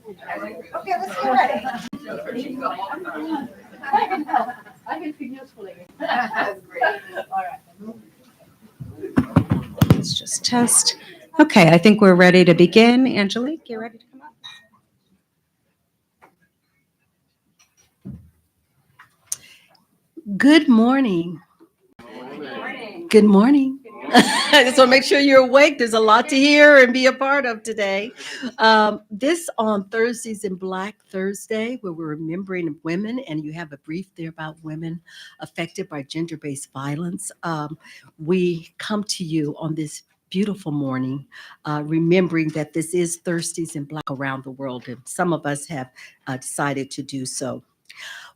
Okay, let's get ready. I can feel useful. That's great. All right. Let's just test. Okay, I think we're ready to begin. Angelique, you ready to come up? Good morning. Good morning. I just want to make sure you're awake. There's a lot to hear and be a part of today. This on Thursdays in Black Thursday, where we're remembering women, and you have a brief there about women affected by gender based violence. We come to you on this beautiful morning, remembering that this is Thursdays in Black around the world, and some of us have decided to do so.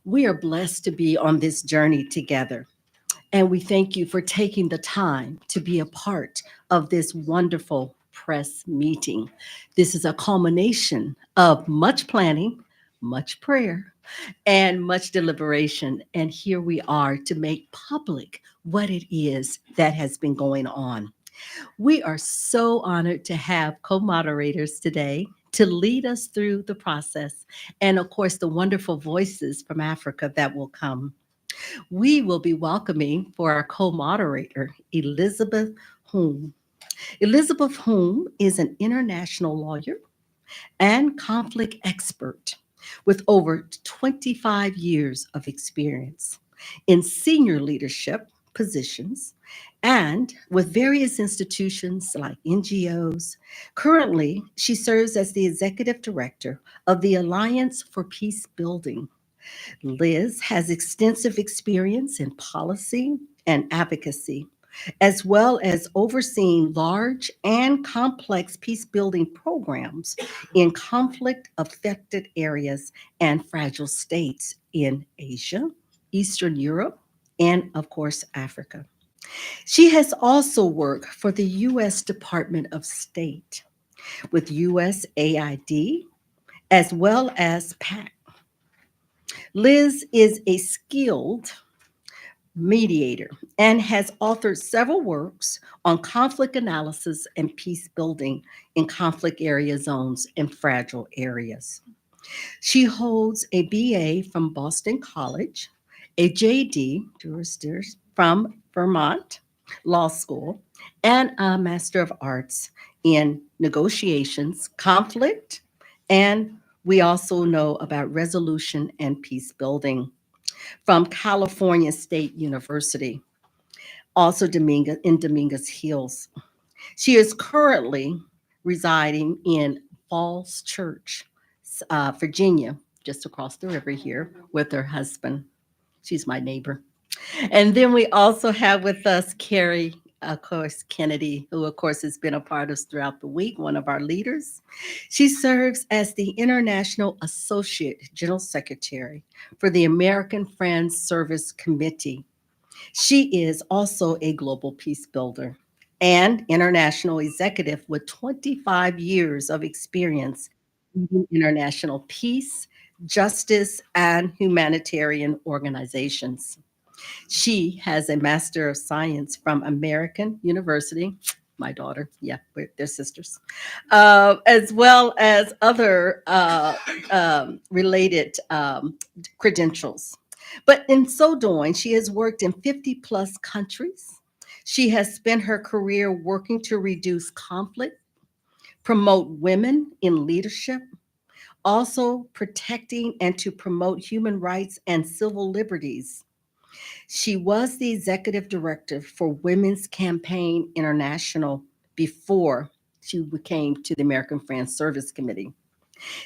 We are blessed to be on this journey together. And we thank you for taking the time to be a part of this wonderful press meeting. This is a culmination of much planning, much prayer, and much deliberation. And here we are to make public what it is that has been going on. We are so honored to have co moderators today to lead us through the process. And of course, the wonderful voices from Africa that will come. We will be welcoming for our co moderator, Elizabeth Hume. Elizabeth Hume is an international lawyer and conflict expert with over 25 years of experience in senior leadership positions and with various institutions like NGOs. Currently, she serves as the executive director of the Alliance for Peacebuilding. Liz has extensive experience in policy and advocacy, as well as overseeing large and complex peace building programs in conflict affected areas and fragile states in Asia, Eastern Europe, and of course, Africa. She has also worked for the U.S. Department of State with USAID as well as PAC. Liz is a skilled mediator and has authored several works on conflict analysis and peace building in conflict area zones and fragile areas. She holds a BA from Boston College, a JD from Vermont Law School, and a Master of Arts in Negotiations, Conflict, and we also know about resolution and peace building from California State University, also in Dominguez Hills. She is currently residing in Falls Church, Virginia, just across the river here with her husband. She's my neighbor. And then we also have with us Carrie, of course, Kennedy, who, of course, has been a part of us throughout the week, one of our leaders. She serves as the International Associate General Secretary for the American Friends Service Committee. She is also a global peace builder and international executive with 25 years of experience leading international peace, justice, and humanitarian organizations. She has a Master of Science from American University. My daughter, yeah, they're sisters, as well as other related credentials. But in so doing, she has worked in 50 plus countries. She has spent her career working to reduce conflict, promote women in leadership, also protecting and to promote human rights and civil liberties. She was the executive director for Women's Campaign International before she came to the American Friends Service Committee.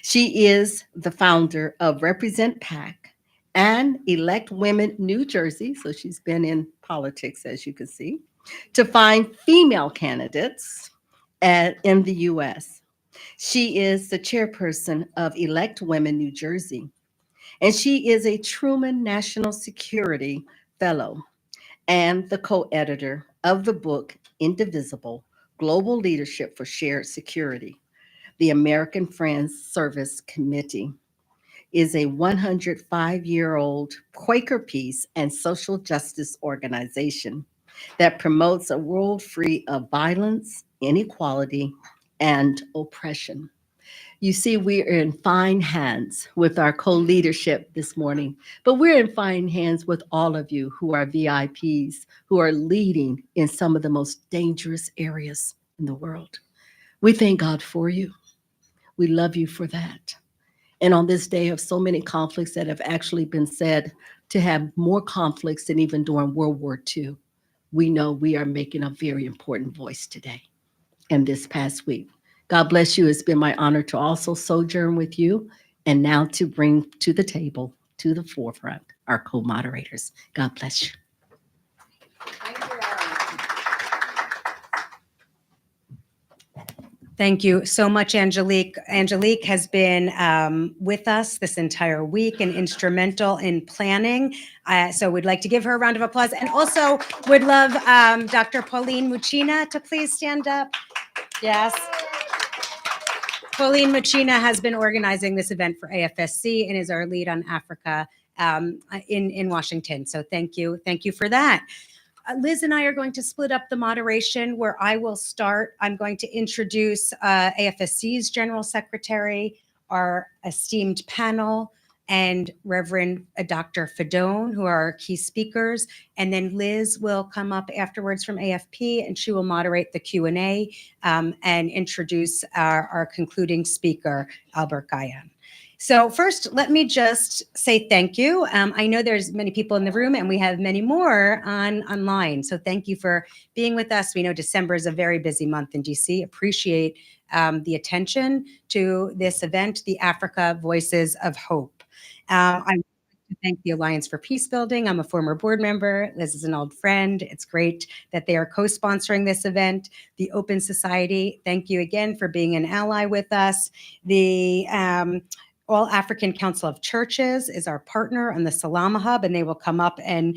She is the founder of Represent PAC and Elect Women New Jersey. So she's been in politics, as you can see, to find female candidates in the US. She is the chairperson of Elect Women New Jersey, and she is a Truman National Security Fellow and the co editor of the book Indivisible Global Leadership for Shared Security. The American Friends Service Committee is a 105-year-old Quaker peace and social justice organization that promotes a world free of violence, inequality, and oppression. You see, we're in fine hands with our co leadership this morning, but we're in fine hands with all of you who are VIPs, who are leading in some of the most dangerous areas in the world. We thank God for you. We love you for that. And on this day of so many conflicts that have actually been said to have more conflicts than even during World War II, we know we are making a very important voice today and this past week. God bless you. It's been my honor to also sojourn with you and now to bring to the table, to the forefront, our co-moderators. God bless you. Thank you so much, Angelique. Angelique has been with us this entire week and instrumental in planning. So we'd like to give her a round of applause. And also would love Dr. Pauline Mucina to please stand up. Yes. Pauline Mucina has been organizing this event for AFSC and is our lead on Africa in Washington. So thank you. Thank you for that. Liz and I are going to split up the moderation where I will start. I'm going to introduce AFSC's General Secretary, our esteemed panel, and Reverend Dr. Fedone, who are our key speakers. And then Liz will come up afterwards from AFP, and she will moderate the Q&A and introduce our concluding speaker, Albert Gayan. So first, let me just say thank you. I know there's many people in the room and we have many more online. So thank you for being with us. We know December is a very busy month in DC. Appreciate the attention to this event, the Africa Voices of Hope. I want to thank the Alliance for Peacebuilding. I'm a former board member. Liz is an old friend. It's great that they are co-sponsoring this event. The Open Society, thank you again for being an ally with us. The All African Council of Churches is our partner on the Salama Hub, and they will come up and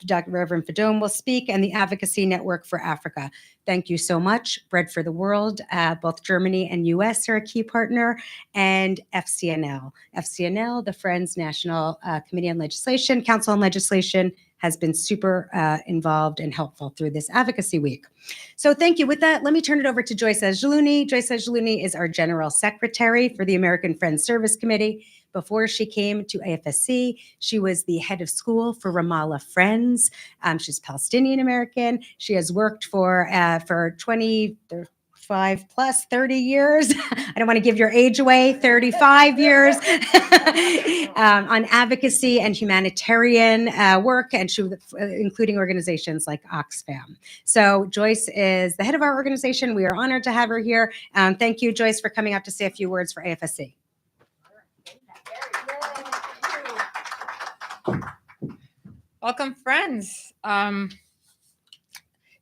Dr. Reverend Fedone will speak, and the Advocacy Network for Africa. Thank you so much. Bread for the World, both Germany and US are a key partner, and FCNL. FCNL, the Friends National Committee on Legislation, Council on Legislation, has been super involved and helpful through this advocacy week. So thank you. With that, let me turn it over to Joyce Ajluni. Joyce Ajluni is our General Secretary for the American Friends Service Committee. Before she came to AFSC, she was the head of school for Ramallah Friends. She's Palestinian American. She has worked for 25 plus 30 years. I don't want to give your age away, 35 years on advocacy and humanitarian work, and she, including organizations like Oxfam. So Joyce is the head of our organization. We are honored to have her here. Thank you, Joyce, for coming up to say a few words for AFSC. Welcome, friends.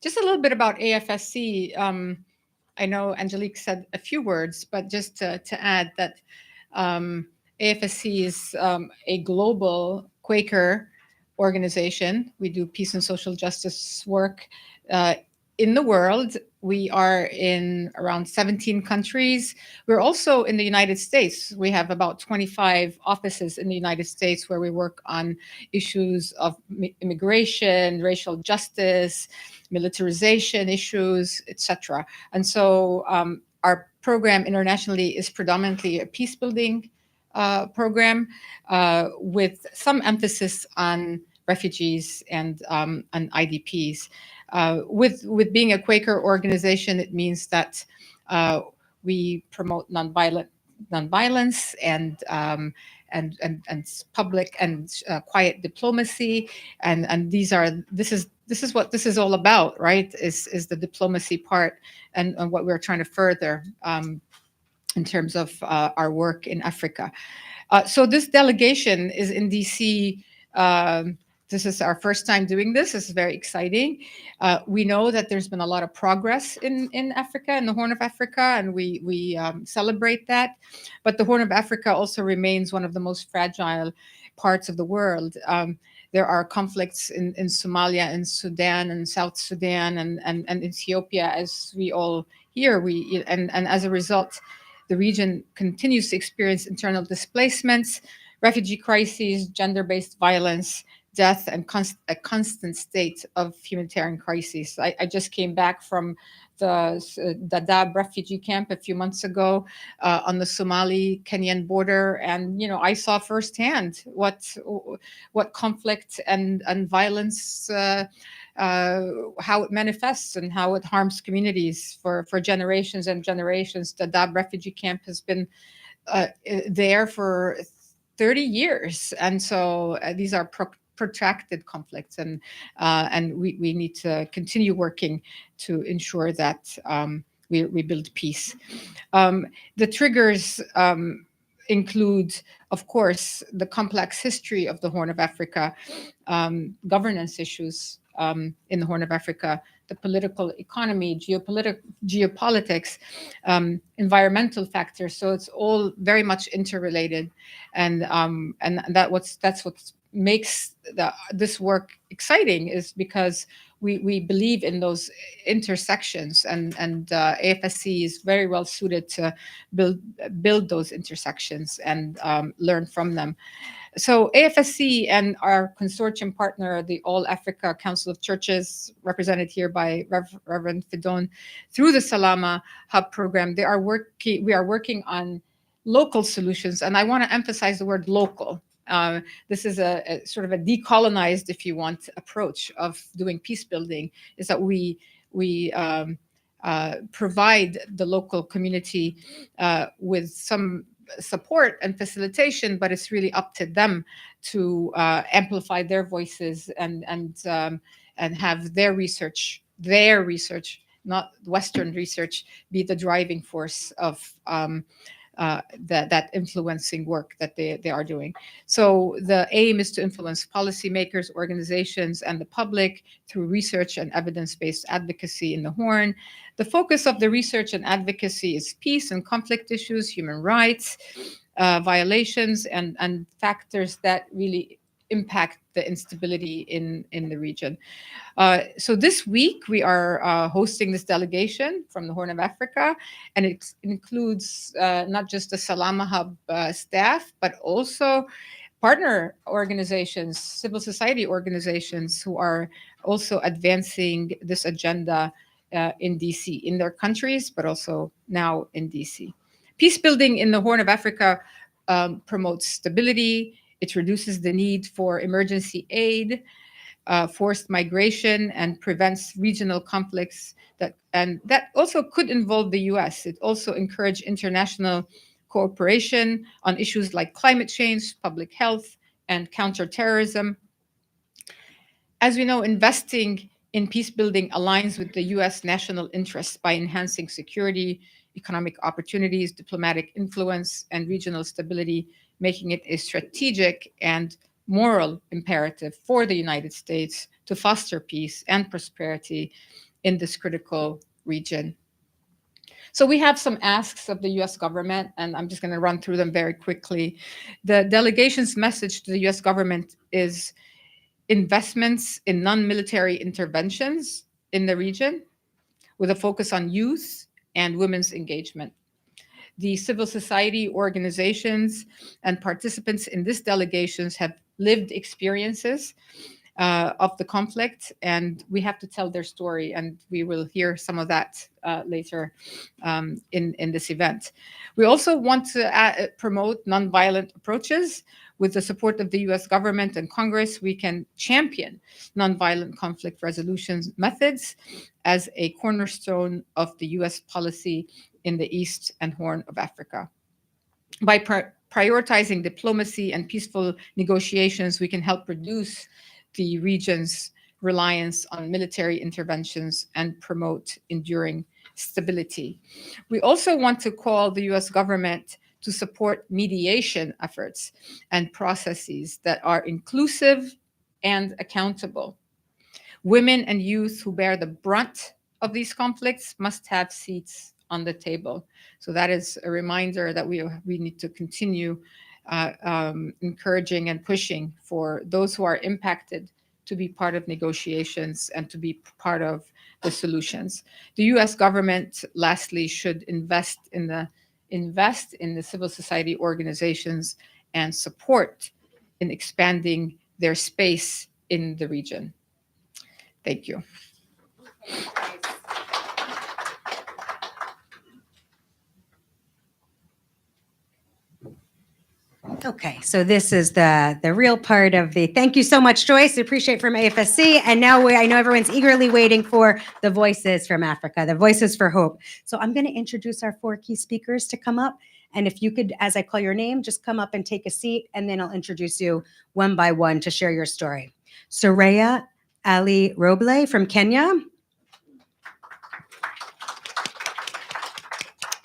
Just a little bit about AFSC. I know Angelique said a few words, but just to add that AFSC is a global Quaker organization. We do peace and social justice work in the world. We are in around 17 countries. We're also in the United States. We have about 25 offices in the United States where we work on issues of immigration, racial justice, militarization issues, etc. And so our program internationally is predominantly a peace building program with some emphasis on refugees and IDPs. With being a Quaker organization, it means that we promote nonviolence and public and quiet diplomacy, and this is what this is all about, right? Is the diplomacy part and what we're trying to further in terms of our work in Africa. So this delegation is in DC. This is our first time doing this. This is very exciting. We know that there's been a lot of progress in Africa, in the Horn of Africa, and we celebrate that. But the Horn of Africa also remains one of the most fragile parts of the world. There are conflicts in Somalia and Sudan and South Sudan and Ethiopia, as we all hear. And as a result, the region continues to experience internal displacements, refugee crises, gender-based violence, death and a constant state of humanitarian crises. I just came back from the Dadaab refugee camp a few months ago on the Somali-Kenyan border, and I saw firsthand what conflict and violence, how it manifests and how it harms communities for generations and generations. The Dadaab refugee camp has been there for 30 years, and so these are protracted conflicts, and we need to continue working to ensure that we build peace. The triggers include, of course, the complex history of the Horn of Africa, governance issues in the Horn of Africa, the political economy, geopolitics, environmental factors. So it's all very much interrelated, and that's what makes this work exciting, is because we believe in those intersections, and AFSC is very well suited to build those intersections and learn from them. So AFSC and our consortium partner, the All Africa Council of Churches, represented here by Reverend Fidon, through the Salama Hub program, we are working on local solutions, and I want to emphasize the word local. This is a sort of a decolonized, if you want, approach of doing peace building, is that we provide the local community with some support and facilitation, but it's really up to them to amplify their voices and have their research, not Western research, be the driving force of that influencing work that they are doing. So the aim is to influence policymakers, organizations, and the public through research and evidence-based advocacy in the Horn. The focus of the research and advocacy is peace and conflict issues, human rights, violations, and factors that really impact the instability in the region. So this week we are hosting this delegation from the Horn of Africa, and it includes not just the Salama Hub staff, but also partner organizations, civil society organizations who are also advancing this agenda in DC, in their countries, but also now in DC. Peace building in the Horn of Africa promotes stability. It reduces the need for emergency aid, forced migration, and prevents regional conflicts that also could involve the US. It also encourages international cooperation on issues like climate change, public health, and counterterrorism. As we know, investing in peace building aligns with the US national interests by enhancing security, economic opportunities, diplomatic influence, and regional stability, making it a strategic and moral imperative for the United States to foster peace and prosperity in this critical region. So we have some asks of the US government, and I'm just going to run through them very quickly. The delegation's message to the US government is investments in non-military interventions in the region with a focus on youth and women's engagement. The civil society organizations and participants in this delegations have lived experiences of the conflict, and we have to tell their story, and we will hear some of that later in this event. We also want to promote nonviolent approaches. With the support of the US government and Congress, we can champion nonviolent conflict resolution methods as a cornerstone of the US policy in the East and Horn of Africa. By prioritizing diplomacy and peaceful negotiations, we can help reduce the region's reliance on military interventions and promote enduring stability. We also want to call the US government to support mediation efforts and processes that are inclusive and accountable. Women and youth who bear the brunt of these conflicts must have seats on the table. So that is a reminder that we need to continue encouraging and pushing for those who are impacted to be part of negotiations and to be part of the solutions. The US government, lastly, should invest in the civil society organizations and support in expanding their space in the region. Thank you. Okay, so this is the real part of the, thank you so much, Joyce. I appreciate from AFSC. And now I know everyone's eagerly waiting for the voices from Africa, the voices for hope. So I'm going to introduce our 4 key speakers to come up. And if you could, as I call your name, just come up and take a seat, and then I'll introduce you one by one to share your story. Soraya Ali Roble from Kenya.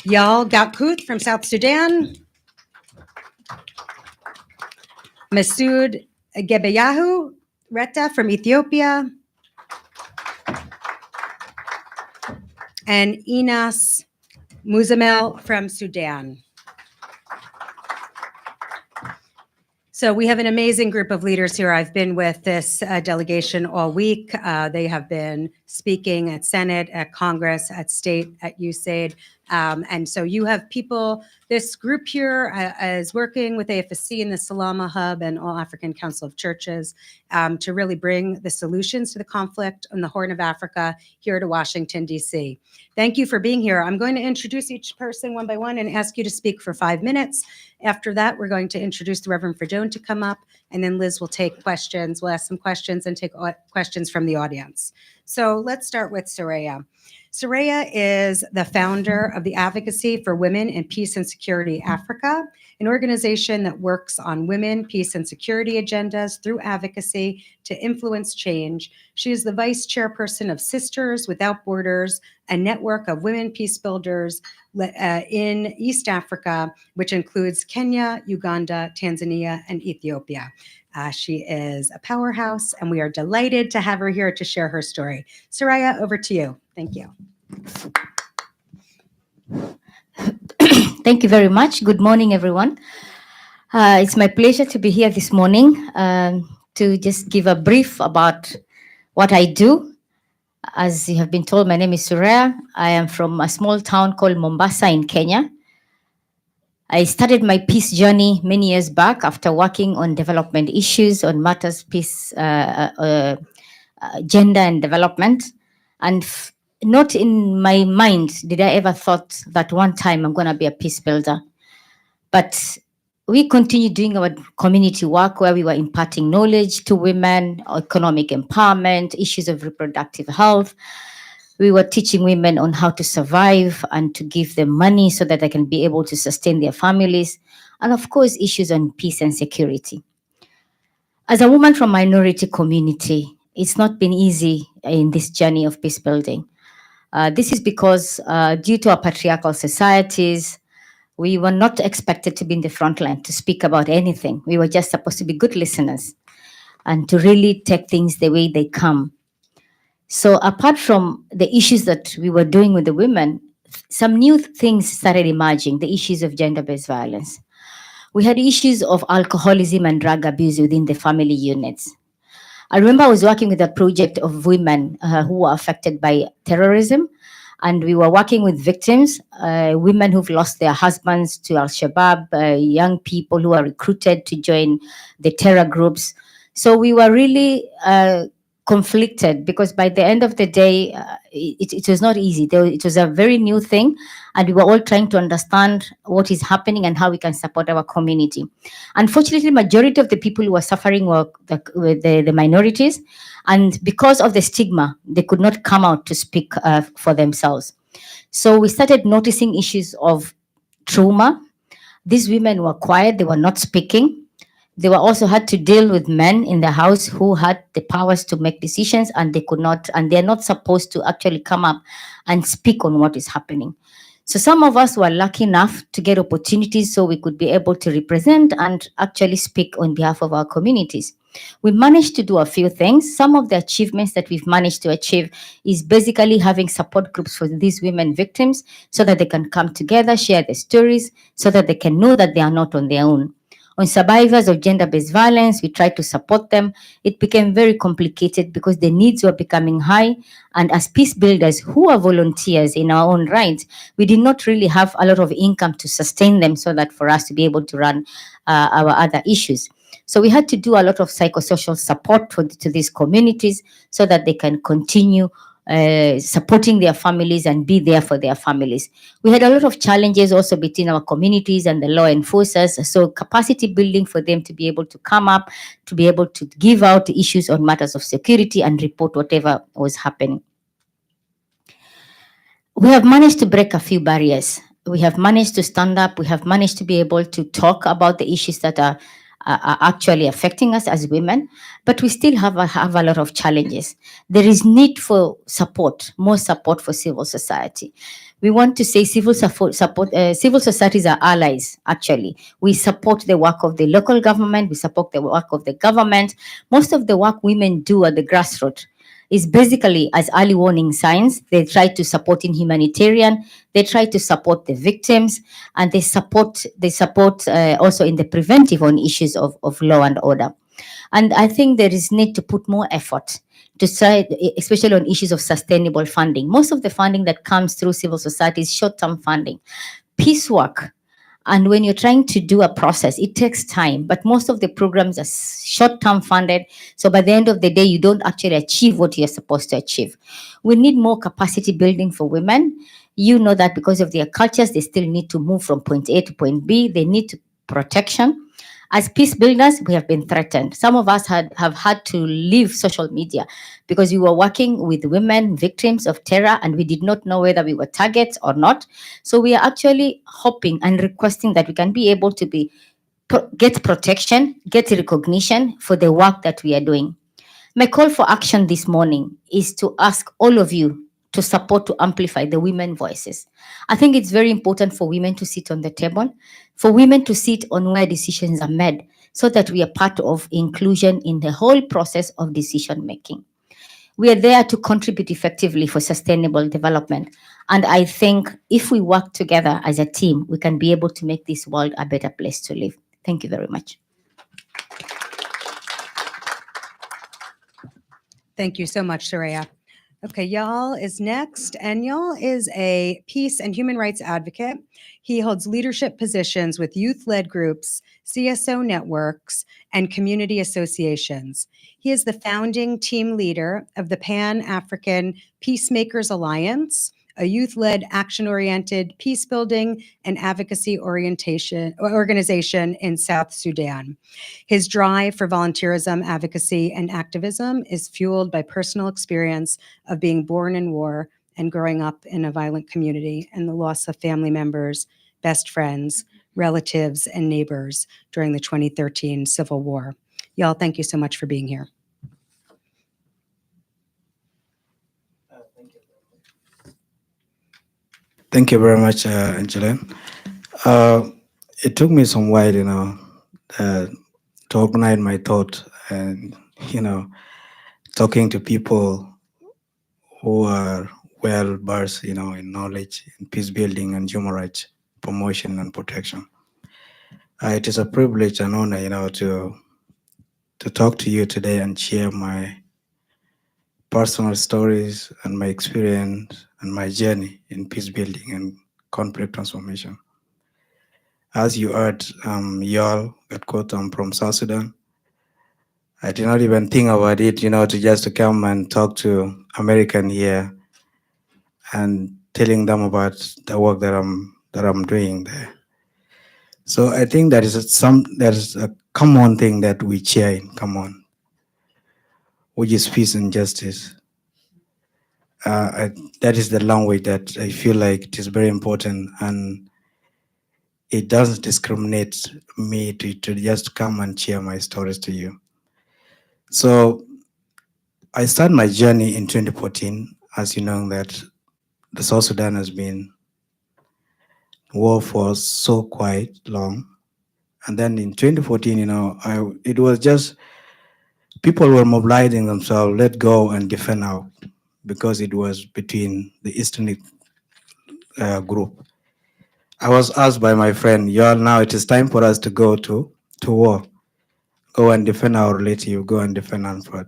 Yal Gatkut from South Sudan. Masood Gebeyahu Retta from Ethiopia. And Inas Muzamel from Sudan. So we have an amazing group of leaders here. I've been with this delegation all week. They have been speaking at Senate, at Congress, at state, at USAID. And so you have people, this group here is working with AFSC and the Salama Hub and All African Council of Churches to really bring the solutions to the conflict in the Horn of Africa here to Washington, D.C. Thank you for being here. I'm going to introduce each person one by one and ask you to speak for 5 minutes. After that, we're going to introduce the Reverend Fredone to come up, and then Liz will take questions. We'll ask some questions and take questions from the audience. So let's start with Soraya. Soraya is the founder of the Advocacy for Women in Peace and Security Africa, an organization that works on women, peace, and security agendas through advocacy to influence change. She is the vice chairperson of Sisters Without Borders, a network of women peace builders in East Africa, which includes Kenya, Uganda, Tanzania, and Ethiopia. She is a powerhouse, and we are delighted to have her here to share her story. Soraya, over to you. Thank you. Thank you very much. Good morning, everyone. It's my pleasure to be here this morning to just give a brief about what I do. As you have been told, my name is Soraya. I am from a small town called Mombasa in Kenya. I started my peace journey many years back after working on development issues, on matters peace, gender and development. And not in my mind did I ever thought that one time I'm going to be a peace builder. But we continued doing our community work where we were imparting knowledge to women, economic empowerment, issues of reproductive health. We were teaching women on how to survive and to give them money so that they can be able to sustain their families. And of course, issues on peace and security. As a woman from minority community, it's not been easy in this journey of peace building. This is because due to our patriarchal societies, we were not expected to be in the front line to speak about anything. We were just supposed to be good listeners and to really take things the way they come. So apart from the issues that we were doing with the women, some new things started emerging, the issues of gender-based violence. We had issues of alcoholism and drug abuse within the family units. I remember I was working with a project of women who were affected by terrorism, and we were working with victims, women who've lost their husbands to Al-Shabaab, young people who are recruited to join the terror groups. So we were really conflicted because by the end of the day, it was not easy. It was a very new thing, and we were all trying to understand what is happening and how we can support our community. Unfortunately, majority of the people who were suffering were the minorities, and because of the stigma, they could not come out to speak for themselves. So we started noticing issues of trauma. These women were quiet, they were not speaking. They were also had to deal with men in the house who had the powers to make decisions, and they could not, and they're not supposed to actually come up and speak on what is happening. So some of us were lucky enough to get opportunities so we could be able to represent and actually speak on behalf of our communities. We managed to do a few things. Some of the achievements that we've managed to achieve is basically having support groups for these women victims so that they can come together, share their stories, so that they can know that they are not on their own. On survivors of gender-based violence, we tried to support them. It became very complicated because the needs were becoming high. And as peace builders who are volunteers in our own right, we did not really have a lot of income to sustain them so that for us to be able to run our other issues. So we had to do a lot of psychosocial support to these communities so that they can continue supporting their families and be there for their families. We had a lot of challenges also between our communities and the law enforcers. So capacity building for them to be able to come up, to be able to give out issues on matters of security and report whatever was happening. We have managed to break a few barriers. We have managed to stand up. We have managed to be able to talk about the issues that are actually affecting us as women, but we still have a lot of challenges. There is need for support, more support for civil society. We want to say civil societies are allies, actually. We support the work of the local government. We support the work of the government. Most of the work women do at the grassroots is basically as early warning signs. They try to support in humanitarian, they try to support the victims, and they support also in the preventive on issues of law and order. And I think there is need to put more effort to try, especially on issues of sustainable funding. Most of the funding that comes through civil society is short-term funding. Peace work, and when you're trying to do a process, it takes time, but most of the programs are short-term funded. So by the end of the day, you don't actually achieve what you're supposed to achieve. We need more capacity building for women. You know that because of their cultures, they still need to move from point A to point B. They need protection. As peace builders, we have been threatened. Some of us have had to leave social media because we were working with women, victims of terror, and we did not know whether we were targets or not. So we are actually hoping and requesting that we can be able to get protection, get recognition for the work that we are doing. My call for action this morning is to ask all of you to support, to amplify the women voices. I think it's very important for women to sit on the table, for women to sit on where decisions are made, so that we are part of inclusion in the whole process of decision making. We are there to contribute effectively for sustainable development. And I think if we work together as a team, we can be able to make this world a better place to live. Thank you very much. Thank you so much, Soraya. Okay, Y'all is next, and Y'all is a peace and human rights advocate. He holds leadership positions with youth-led groups, CSO networks, and community associations. He is the founding team leader of the Pan-African Peacemakers Alliance, a youth-led, action-oriented peacebuilding and advocacy organization in South Sudan. His drive for volunteerism, advocacy, and activism is fueled by personal experience of being born in war and growing up in a violent community and the loss of family members, best friends, relatives, and neighbors during the 2013 Civil War. Y'all, thank you so much for being here. Thank you very much, Angela. It took me some while, to organize my thought and, talking to people who are well versed, in knowledge, in peace building and human rights promotion and protection. It is a privilege and honor, to talk to you today and share my personal stories and my experience and my journey in peace building and conflict transformation. As you heard, y'all got quote, I'm from South Sudan. I did not even think about it, to come and talk to American here and telling them about the work that I'm doing there. So I think there is a common thing that we share in common, which is peace and justice. That is the language that I feel like it is very important, and it doesn't discriminate me to just come and share my stories to you. So I started my journey in 2014, as you know that the South Sudan has been war for so quite long. And then in 2014, it was just people were mobilizing themselves, let go and defend out, because it was between the Eastern group. I was asked by my friend, y'all, now it is time for us to go to war. Go and defend our relative, go and defend Anford.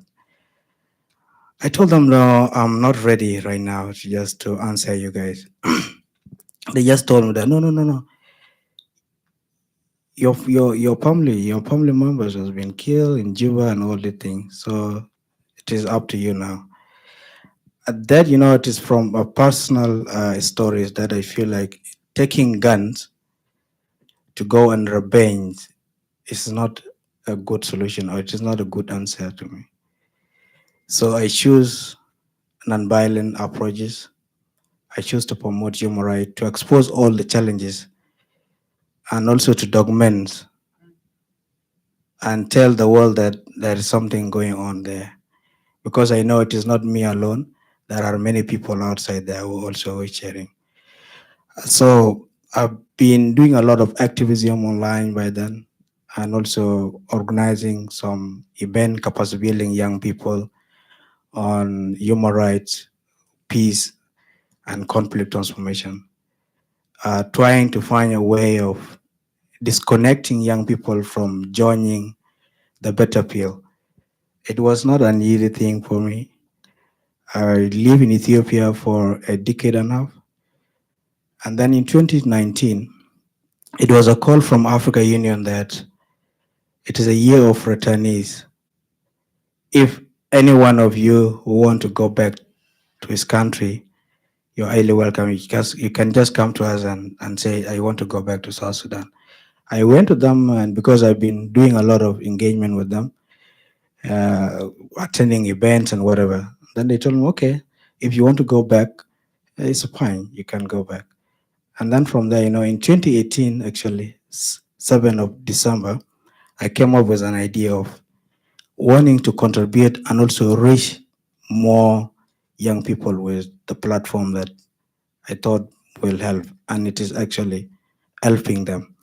I told them, no, I'm not ready right now to answer you guys. They just told me that, no. your family members has been killed in Juba and all the things. So it is up to you now. That it is from a personal stories that I feel like taking guns to go and revenge is not a good solution, or it is not a good answer to me. So I choose nonviolent approaches. I choose to promote human rights, to expose all the challenges, and also to document and tell the world that there is something going on there. Because I know it is not me alone. There are many people outside there who also are sharing. So I've been doing a lot of activism online by then, and also organizing some event capacity building young people on human rights, peace, and conflict transformation. Trying to find a way of disconnecting young people from joining the battlefield. It was not an easy thing for me. I lived in Ethiopia for a decade and a half. And then in 2019, it was a call from Africa Union that it is a year of returnees. If any one of you who want to go back to his country, you're highly welcome. You can just come to us and say, I want to go back to South Sudan. I went to them, and because I've been doing a lot of engagement with them, attending events and whatever, then they told me, okay, if you want to go back, it's fine, you can go back. And then from there, in 2018, actually, 7th of December, I came up with an idea of wanting to contribute and also reach more young people with the platform that I thought will help, and it is actually helping them.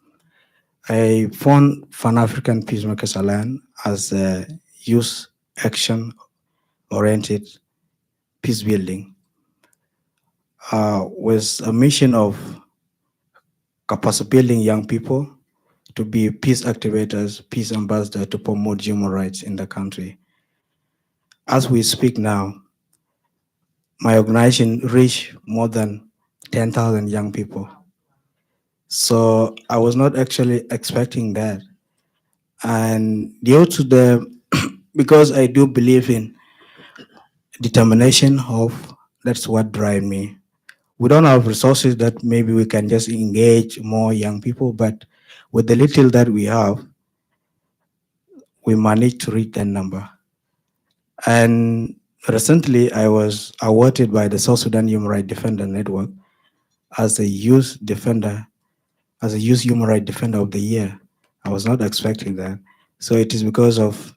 I found Pan African Peacemakers Alliance as a youth action oriented peace building with a mission of capacity building young people to be peace activators, peace ambassadors to promote human rights in the country. As we speak now, my organization reached more than 10,000 young people. So I was not actually expecting that. And due to because I do believe in determination, hope, that's what drives me. We don't have resources that maybe we can just engage more young people, but with the little that we have, we managed to reach that number. And recently, I was awarded by the South Sudan Human Rights Defender Network as a youth defender, as a youth human rights defender of the year. I was not expecting that. So it is because of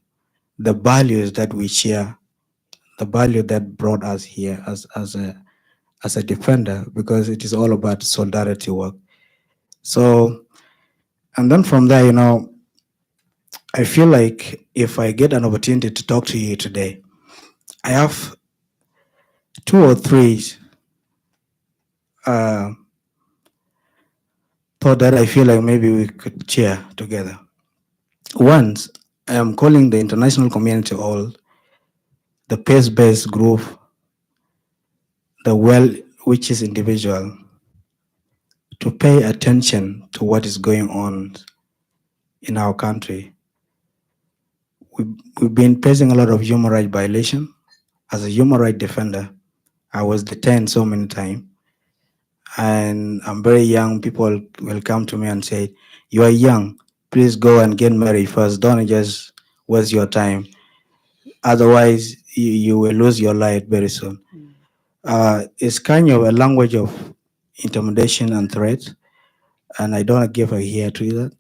the values that we share, the value that brought us here as a defender, because it is all about solidarity work. So, and then from there, I feel like if I get an opportunity to talk to you today, I have two or three thought that I feel like maybe we could share together. Once, I am calling the international community, all the pace-based group, the well-wishes individual, to pay attention to what is going on in our country. We've been facing a lot of human rights violation. As a human rights defender, I was detained so many times. And I'm very young. People will come to me and say, you are young, please go and get married first. Don't just waste your time. Otherwise, you will lose your life very soon. It's kind of a language of intimidation and threat, and I don't give a ear to that.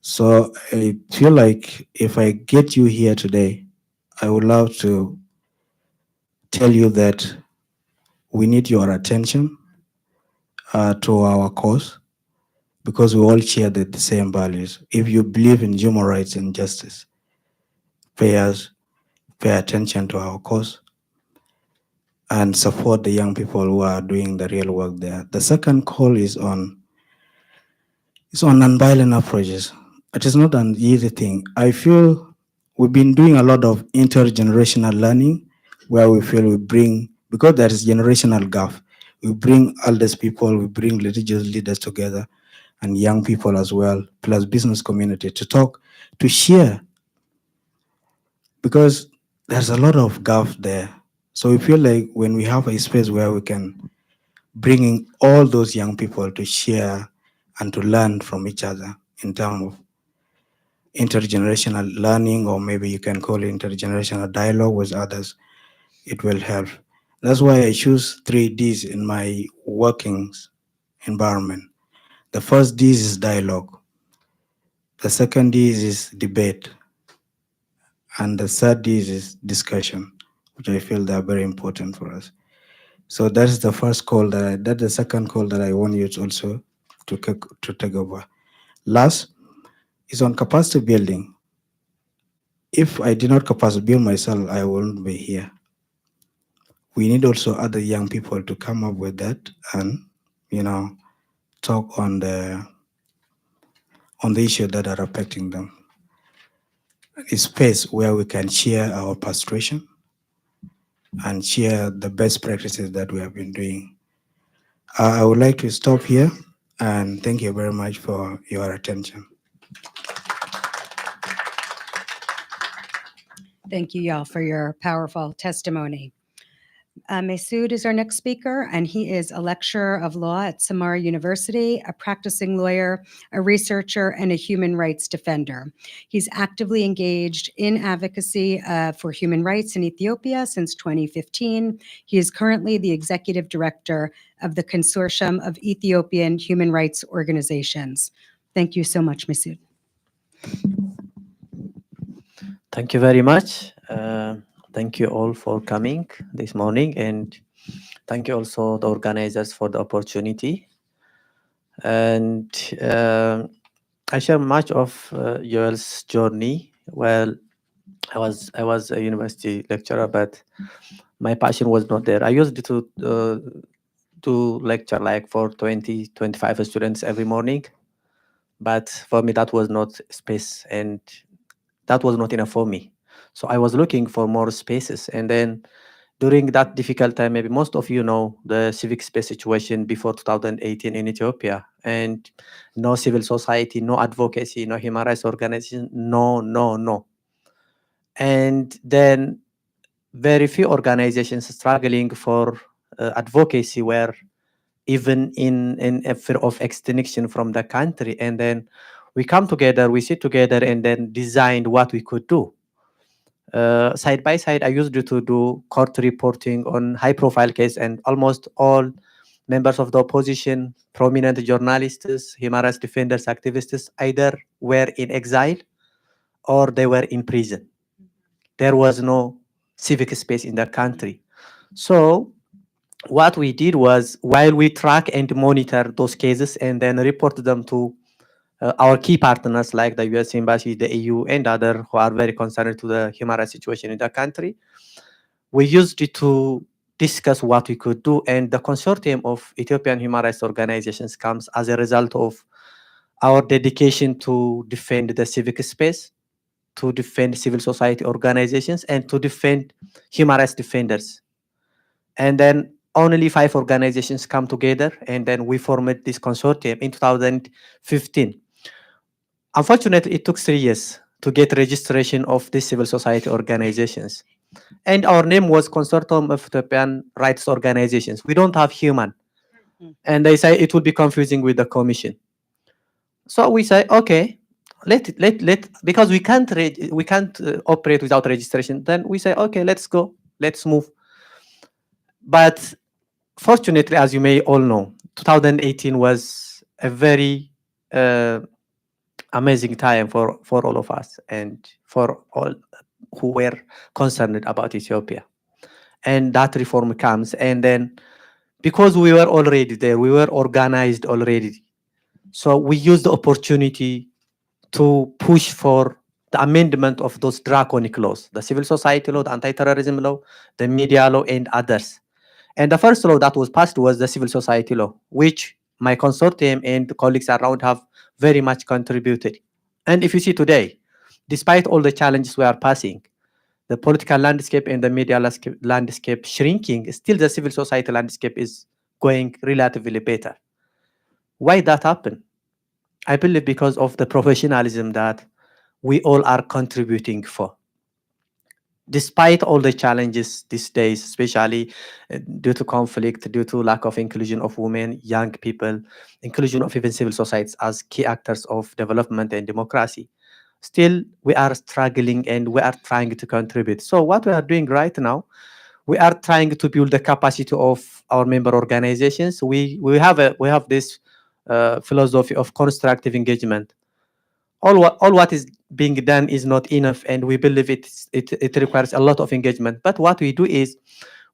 So I feel like if I get you here today, I would love to tell you that we need your attention to our cause, because we all share the same values. If you believe in human rights and justice, pay attention to our cause and support the young people who are doing the real work there. The second call is on nonviolent approaches. It is not an easy thing. I feel we've been doing a lot of intergenerational learning, where we feel we bring, because there is generational gap, we bring eldest people, we bring religious leaders together, and young people as well, plus business community to talk, to share, because there's a lot of gap there. So we feel like when we have a space where we can bring in all those young people to share and to learn from each other in terms of intergenerational learning, or maybe you can call it intergenerational dialogue with others, it will help. That's why I choose 3 Ds in my workings environment. The first D is dialogue. The second D is debate. And the third D is discussion, which I feel they are very important for us. So that's the first call that's the second call that I want you to also to take over. Last is on capacity building. If I did not capacity build myself, I wouldn't be here. We need also other young people to come up with that and, talk on the issue that are affecting them. A space where we can share our frustration and share the best practices that we have been doing. I would like to stop here and thank you very much for your attention. Thank you, y'all, for your powerful testimony. Masood is our next speaker, and he is a lecturer of law at Samara University, a practicing lawyer, a researcher, and a human rights defender. He's actively engaged in advocacy for human rights in Ethiopia since 2015. He is currently the executive director of the Consortium of Ethiopian Human Rights Organizations. Thank you so much, Masood. Thank you very much. Thank you all for coming this morning, and thank you also the organizers for the opportunity. And I share much of Joel's journey. Well, I was a university lecturer, but my passion was not there. I used to lecture like for 20, 25 students every morning, but for me that was not space, and that was not enough for me. So I was looking for more spaces. And then during that difficult time, maybe most of you know the civic space situation before 2018 in Ethiopia, and no civil society, no advocacy, no human rights organization, no. And then very few organizations struggling for advocacy were even in a fear of extinction from the country. And then we come together, we sit together, and then designed what we could do. Side by side, I used to do court reporting on high-profile case, and almost all members of the opposition, prominent journalists, human rights defenders, activists, either were in exile or they were in prison. There was no civic space in the country. So what we did was, while we track and monitor those cases and then report them to our key partners like the US Embassy, the EU, and other who are very concerned to the human rights situation in the country, we used it to discuss what we could do. And the consortium of Ethiopian human rights organizations comes as a result of our dedication to defend the civic space, to defend civil society organizations, and to defend human rights defenders. And then only 5 organizations come together, and then we formed this consortium in 2015. Unfortunately, it took 3 years to get registration of these civil society organizations. And our name was Consortium of Ethiopian Rights Organizations. We don't have human. And they say it would be confusing with the commission. So we say, okay, because we can't operate without registration. Then we say, okay, let's go, let's move. But fortunately, as you may all know, 2018 was a very amazing time for all of us and for all who were concerned about Ethiopia. And that reform comes. And then because we were already there, we were organized already. So we used the opportunity to push for the amendment of those draconic laws, the civil society law, the anti-terrorism law, the media law, and others. And the first law that was passed was the civil society law, which my consortium and colleagues around have very much contributed. And if you see today, despite all the challenges we are passing, the political landscape and the media landscape shrinking, still the civil society landscape is going relatively better. Why that happened? I believe because of the professionalism that we all are contributing for. Despite all the challenges these days, especially due to conflict, due to lack of inclusion of women, young people, inclusion of even civil societies as key actors of development and democracy, still we are struggling and we are trying to contribute. So what we are doing right now, we are trying to build the capacity of our member organizations. We have this philosophy of constructive engagement. All what is being done is not enough, and we believe it requires a lot of engagement. But what we do is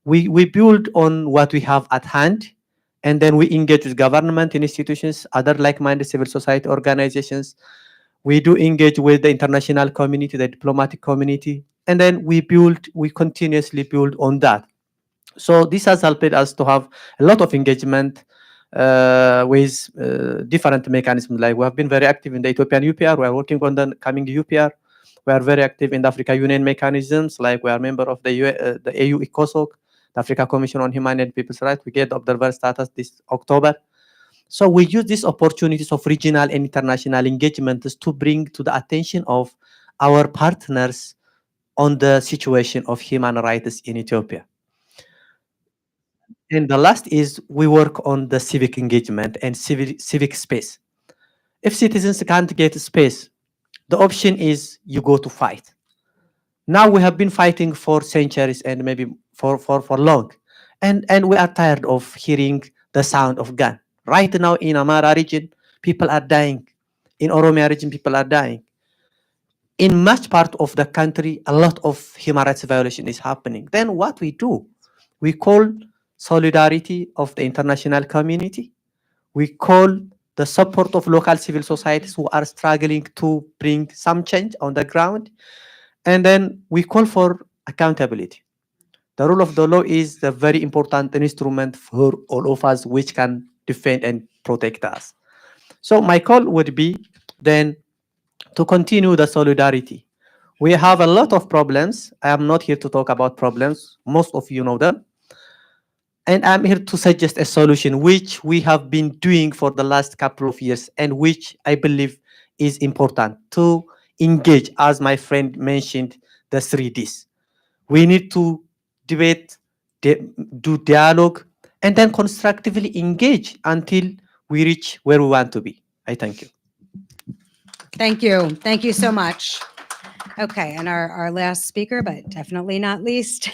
we build on what we have at hand, and then we engage with government institutions, other like-minded civil society organizations. We do engage with the international community, the diplomatic community, and then we continuously build on that. So this has helped us to have a lot of engagement with different mechanisms. Like we have been very active in the Ethiopian UPR. We are working on the coming UPR. We are very active in the Africa Union mechanisms. Like we are member of the AU ECOSOC, the Africa Commission on Human and People's Rights. We get observer status this October. So we use these opportunities of regional and international engagements to bring to the attention of our partners on the situation of human rights in Ethiopia. And the last is we work on the civic engagement and civic space. If citizens can't get space, the option is you go to fight. Now we have been fighting for centuries and maybe for long. And we are tired of hearing the sound of gun. Right now in Amara region, people are dying. In Oromia region, people are dying. In much part of the country, a lot of human rights violation is happening. Then what we do? We call solidarity of the international community. We call the support of local civil societies who are struggling to bring some change on the ground. And then we call for accountability. The rule of the law is a very important instrument for all of us, which can defend and protect us. So my call would be then to continue the solidarity. We have a lot of problems. I am not here to talk about problems. Most of you know them. And I'm here to suggest a solution, which we have been doing for the last couple of years and which I believe is important to engage, as my friend mentioned, the 3Ds. We need to debate, do dialogue, and then constructively engage until we reach where we want to be. I thank you. Thank you. Thank you so much. Okay, and our last speaker, but definitely not least,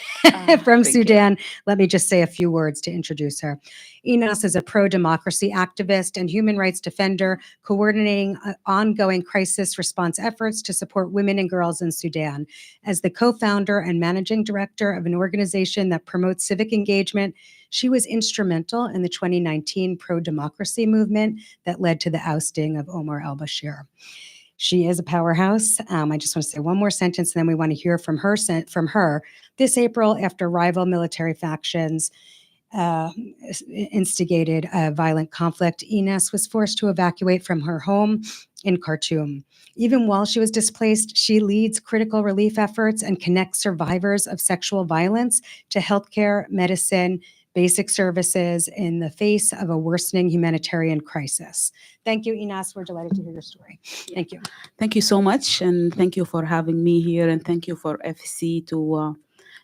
from Sudan, let me just say a few words to introduce her. Inas is a pro-democracy activist and human rights defender, coordinating ongoing crisis response efforts to support women and girls in Sudan. As the co-founder and managing director of an organization that promotes civic engagement, she was instrumental in the 2019 pro-democracy movement that led to the ousting of Omar al-Bashir. She is a powerhouse. I just want to say one more sentence, and then we want to hear from her. This April, after rival military factions instigated a violent conflict, Inas was forced to evacuate from her home in Khartoum. Even while she was displaced, she leads critical relief efforts and connects survivors of sexual violence to healthcare, medicine, basic services in the face of a worsening humanitarian crisis. Thank you, Inas. We're delighted to hear your story. Thank you. Thank you so much, and thank you for having me here, and thank you for FSC to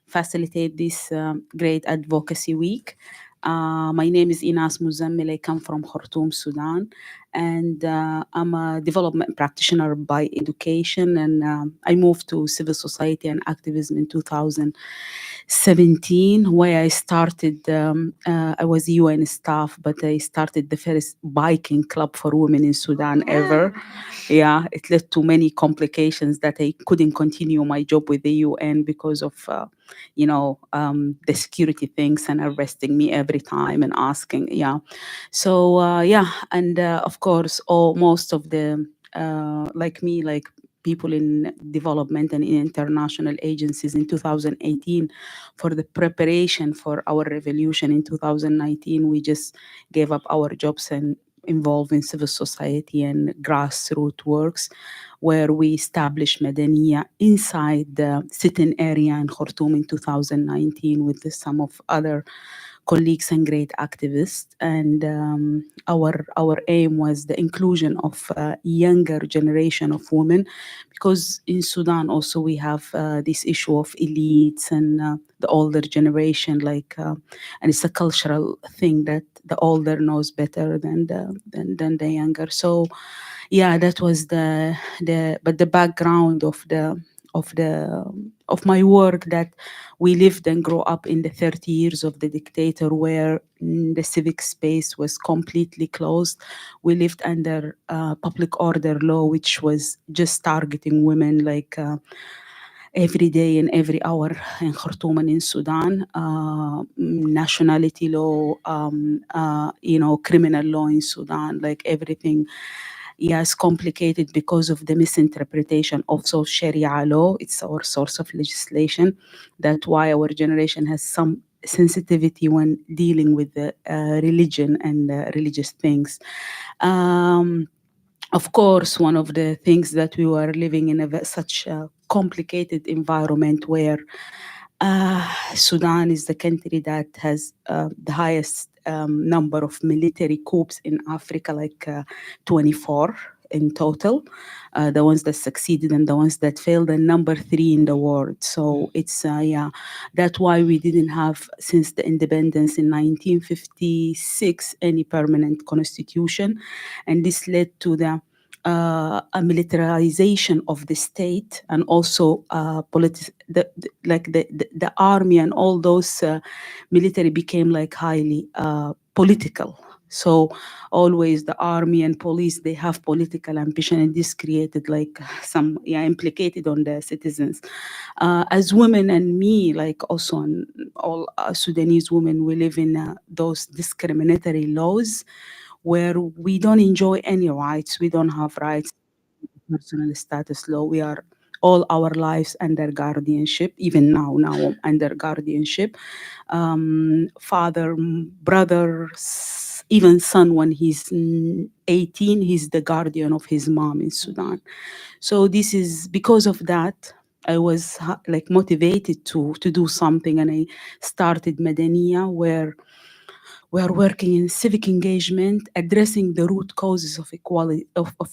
facilitate this great advocacy week. My name is Inas Muzammil. I come from Khartoum, Sudan, and I'm a development practitioner by education, and I moved to civil society and activism in 2017, where I started, I was UN staff, but I started the first biking club for women in Sudan ever. Yeah, it led to many complications that I couldn't continue my job with the UN because of, the security things and arresting me every time and asking, So, and of course, most of the, like me, like people in development and in international agencies in 2018 for the preparation for our revolution in 2019, we just gave up our jobs and involved in civil society and grassroots works, where we established Madaniya inside the sit-in area in Khartoum in 2019 with some of other colleagues and great activists. And our aim was the inclusion of younger generation of women, because in Sudan also we have this issue of elites and the older generation, and it's a cultural thing that the older knows better than the younger. So yeah, that was the background of my work, that we lived and grew up in the 30 years of the dictator, where the civic space was completely closed. We lived under public order law, which was just targeting women every day and every hour in Khartoum and in Sudan. Nationality law, criminal law in Sudan, everything. Yes, complicated because of the misinterpretation of Sharia law. It's our source of legislation. That's why our generation has some sensitivity when dealing with the religion and religious things. Of course, one of the things that we were living in such a complicated environment, where Sudan is the country that has the highest number of military coups in Africa, 24 in total. The ones that succeeded and the ones that failed, and number 3 in the world. So it's, that's why we didn't have, since the independence in 1956, any permanent constitution. And this led to the a militarization of the state, and also the army and all those military became highly political. So always the army and police, they have political ambition, and this created some implicated on the citizens. As women, and me, also all Sudanese women, we live in those discriminatory laws, where we don't enjoy any rights. We don't have rights. Personal status law. We are all our lives under guardianship, even now under guardianship. Father, brother, even son, when he's 18, he's the guardian of his mom in Sudan. So this is because of that, I was motivated to do something, and I started Madaniya, where we are working in civic engagement, addressing the root causes of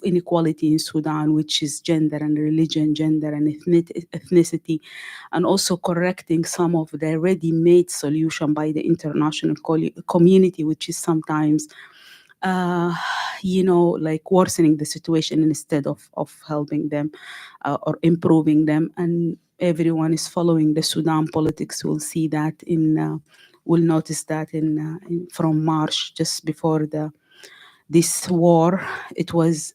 inequality in Sudan, which is gender and religion, gender and ethnicity, and also correcting some of the ready-made solution by the international community, which is sometimes, worsening the situation instead of helping them or improving them. And everyone is following the Sudan politics will see that will notice that from March, just before this war. It was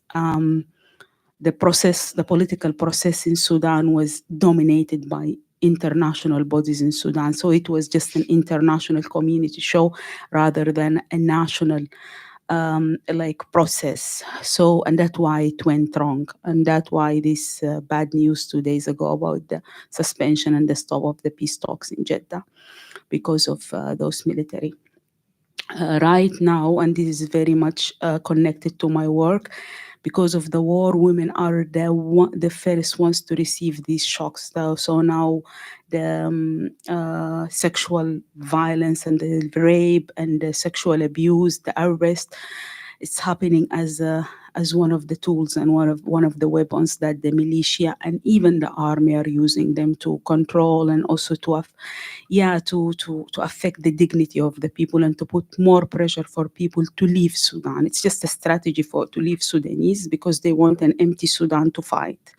the political process in Sudan was dominated by international bodies in Sudan. So it was just an international community show rather than a national process. So, and that's why it went wrong. And that's why this bad news 2 days ago about the suspension and the stop of the peace talks in Jeddah, because of those military. Right now, and this is very much connected to my work, because of the war, women are the first ones to receive these shocks. So now the sexual violence and the rape and the sexual abuse, the arrest, it's happening as one of the tools and one of the weapons that the militia and even the army are using them to control, and also to affect the dignity of the people, and to put more pressure for people to leave Sudan. It's just a strategy to leave Sudanese, because they want an empty Sudan to fight.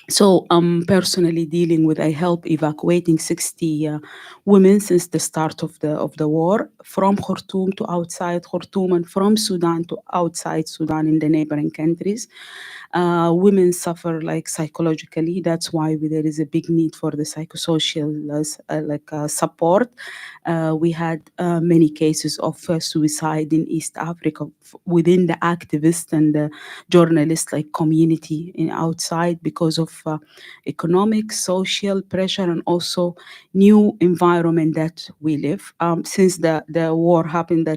So I'm personally dealing with, I help evacuating 60 women since the start of the war, from Khartoum to outside Khartoum, and from Sudan to outside Sudan in the neighboring countries. Women suffer psychologically. That's why there is a big need for the psychosocial support. We had many cases of suicide in East Africa within the activists and the journalists community outside, because of economic, social pressure, and also new environment that we live. Since the war happened,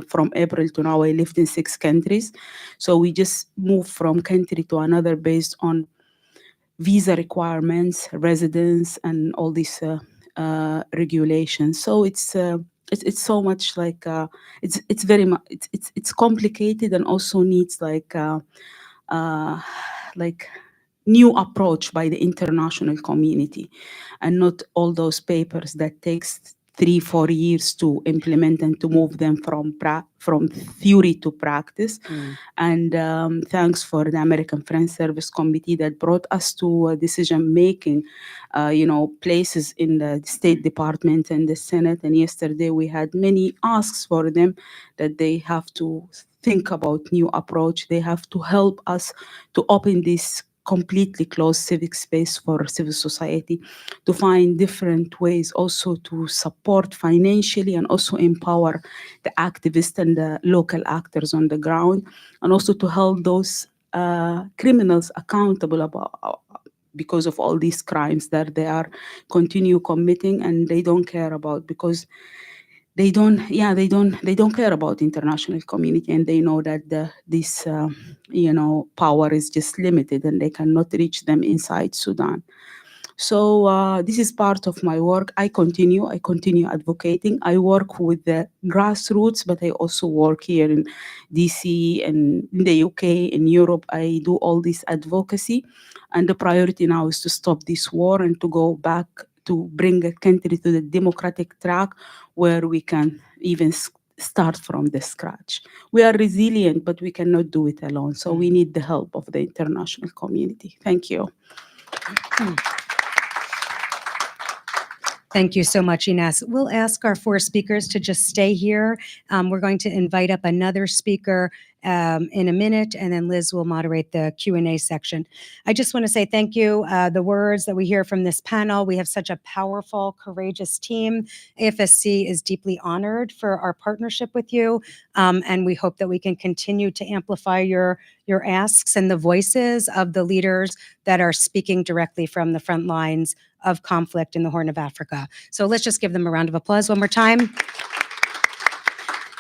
from April to now, I lived in 6 countries. So we just moved from country to another based on visa requirements, residence, and all these regulations. So it's it's so much like it's very much it's complicated, and also needs like new approach by the international community, and not all those papers that takes 3-4 years to implement and to move them from theory to practice. And thanks for the American Friends Service Committee that brought us to decision making, places in the State Department and the Senate. And yesterday we had many asks for them that they have to think about new approach. They have to help us to open this completely closed civic space for civil society, to find different ways also to support financially and also empower the activists and the local actors on the ground, and also to hold those criminals accountable about because of all these crimes that they are continue committing and they don't care about, because they don't care about international community, and they know that this power is just limited and they cannot reach them inside Sudan. So this is part of my work. I continue advocating. I work with the grassroots, but I also work here in DC and in the UK, in Europe. I do all this advocacy, and the priority now is to stop this war and to go back to bring a country to the democratic track where we can even start from the scratch. We are resilient, but we cannot do it alone. So we need the help of the international community. Thank you. Thank you so much, Ines. We'll ask our 4 speakers to just stay here. We're going to invite up another speaker in a minute, and then Liz will moderate the Q&A section. I just want to say thank you. The words that we hear from this panel, we have such a powerful, courageous team. AFSC is deeply honored for our partnership with you, and we hope that we can continue to amplify your asks and the voices of the leaders that are speaking directly from the front lines of conflict in the Horn of Africa. So let's just give them a round of applause one more time.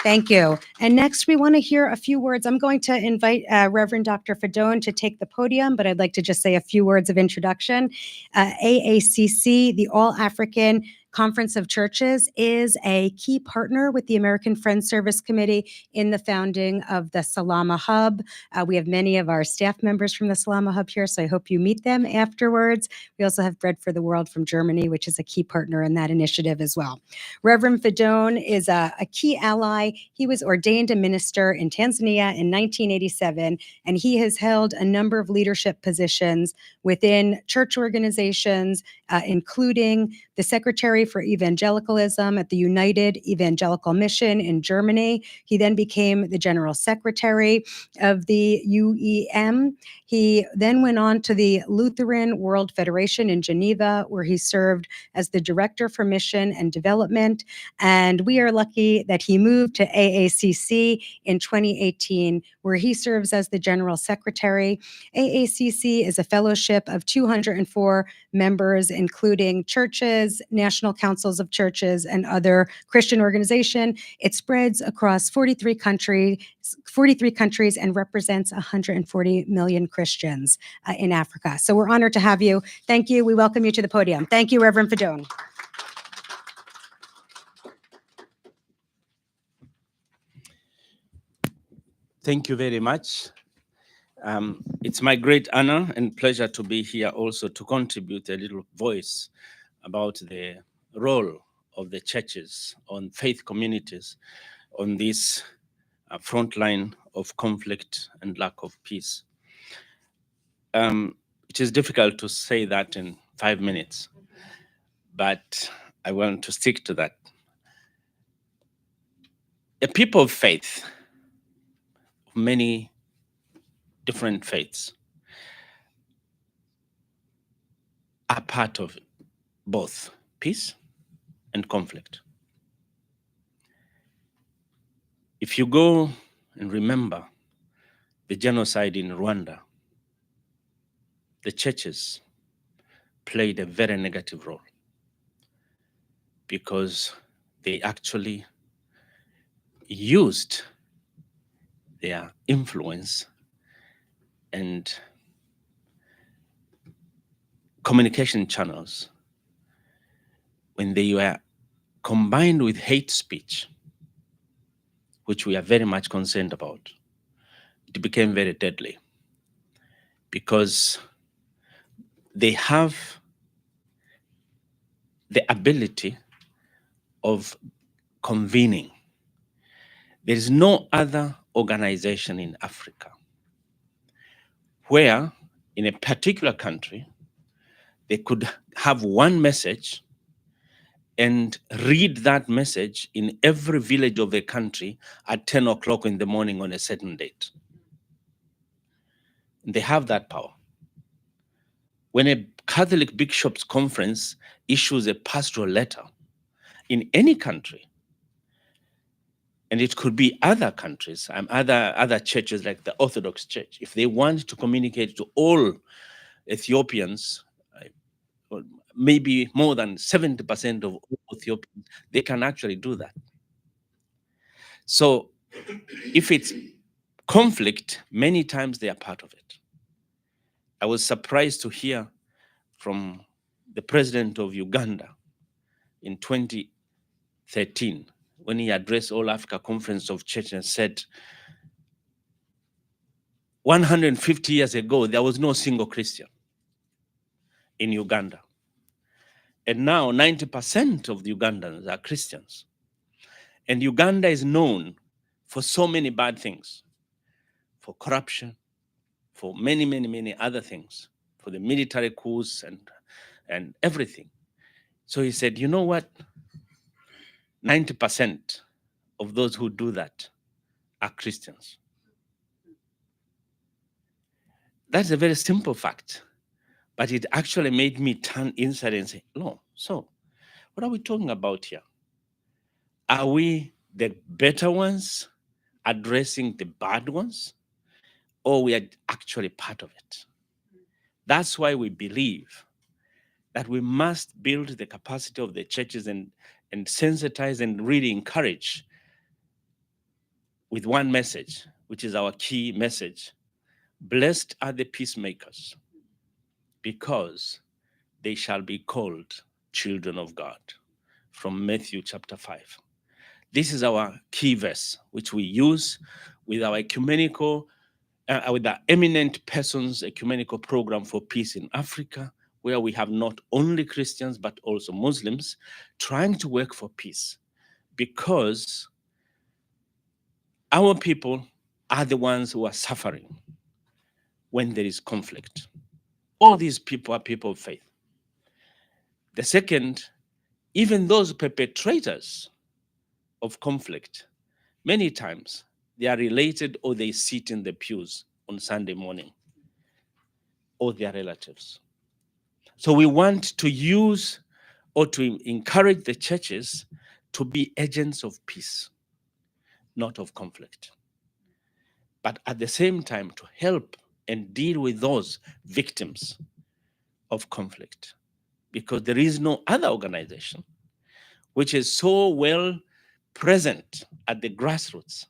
Thank you. And next, we want to hear a few words. I'm going to invite Reverend Dr. Fadone to take the podium, but I'd like to just say a few words of introduction. AACC, the All African Conference of Churches, is a key partner with the American Friends Service Committee in the founding of the Salama Hub. We have many of our staff members from the Salama Hub here, so I hope you meet them afterwards. We also have Bread for the World from Germany, which is a key partner in that initiative as well. Reverend Fadone is a key ally. He was ordained a minister in Tanzania in 1987, and he has held a number of leadership positions within church organizations, including the Secretary for Evangelicalism at the United Evangelical Mission in Germany. He then became the General Secretary of the UEM. He then went on to the Lutheran World Federation in Geneva, where he served as the Director for Mission and Development. And we are lucky that he moved to AACC in 2018, where he serves as the General Secretary. AACC is a fellowship of 204 members, including churches, national councils of churches, and other Christian organizations. It spreads across 43 countries and represents 140 million Christians in Africa. So we're honored to have you. Thank you. We welcome you to the podium. Thank you, Reverend Fadone. Thank you very much. It's my great honor and pleasure to be here also to contribute a little voice about the role of the churches on faith communities on this front line of conflict and lack of peace. It is difficult to say that in 5 minutes, but I want to stick to that. A people of faith, many different faiths, are part of both peace and conflict. If you go and remember the genocide in Rwanda, the churches played a very negative role because they actually used their influence and communication channels when they were combined with hate speech, which we are very much concerned about, it became very deadly because they have the ability of convening. There is no other organization in Africa where, in a particular country, they could have one message and read that message in every village of the country at 10 o'clock in the morning on a certain date. They have that power. When a Catholic Bishops' Conference issues a pastoral letter in any country, and it could be other countries, other churches like the Orthodox Church, if they want to communicate to all Ethiopians, maybe more than 70% of all Ethiopians, they can actually do that. So if it's conflict, many times they are part of it. I was surprised to hear from the president of Uganda in 2013 when he addressed All Africa Conference of Churches and said, 150 years ago, there was no single Christian in Uganda. And now 90% of the Ugandans are Christians. And Uganda is known for so many bad things, for corruption, for many, many, many other things, for the military coups and everything. So he said, you know what? 90% of those who do that are Christians. That's a very simple fact, but it actually made me turn inside and say, no, so what are we talking about here? Are we the better ones addressing the bad ones, or we are actually part of it? That's why we believe that we must build the capacity of the churches and sensitize and really encourage with one message, which is our key message. Blessed are the peacemakers, because they shall be called children of God, from Matthew chapter 5. This is our key verse, which we use with our ecumenical, with the Eminent Persons Ecumenical Program for Peace in Africa, where we have not only Christians, but also Muslims trying to work for peace, because our people are the ones who are suffering when there is conflict. All these people are people of faith. The second, even those perpetrators of conflict, many times they are related or they sit in the pews on Sunday morning, or their relatives. So we want to use or to encourage the churches to be agents of peace, not of conflict. But at the same time, to help and deal with those victims of conflict, because there is no other organization which is so well present at the grassroots,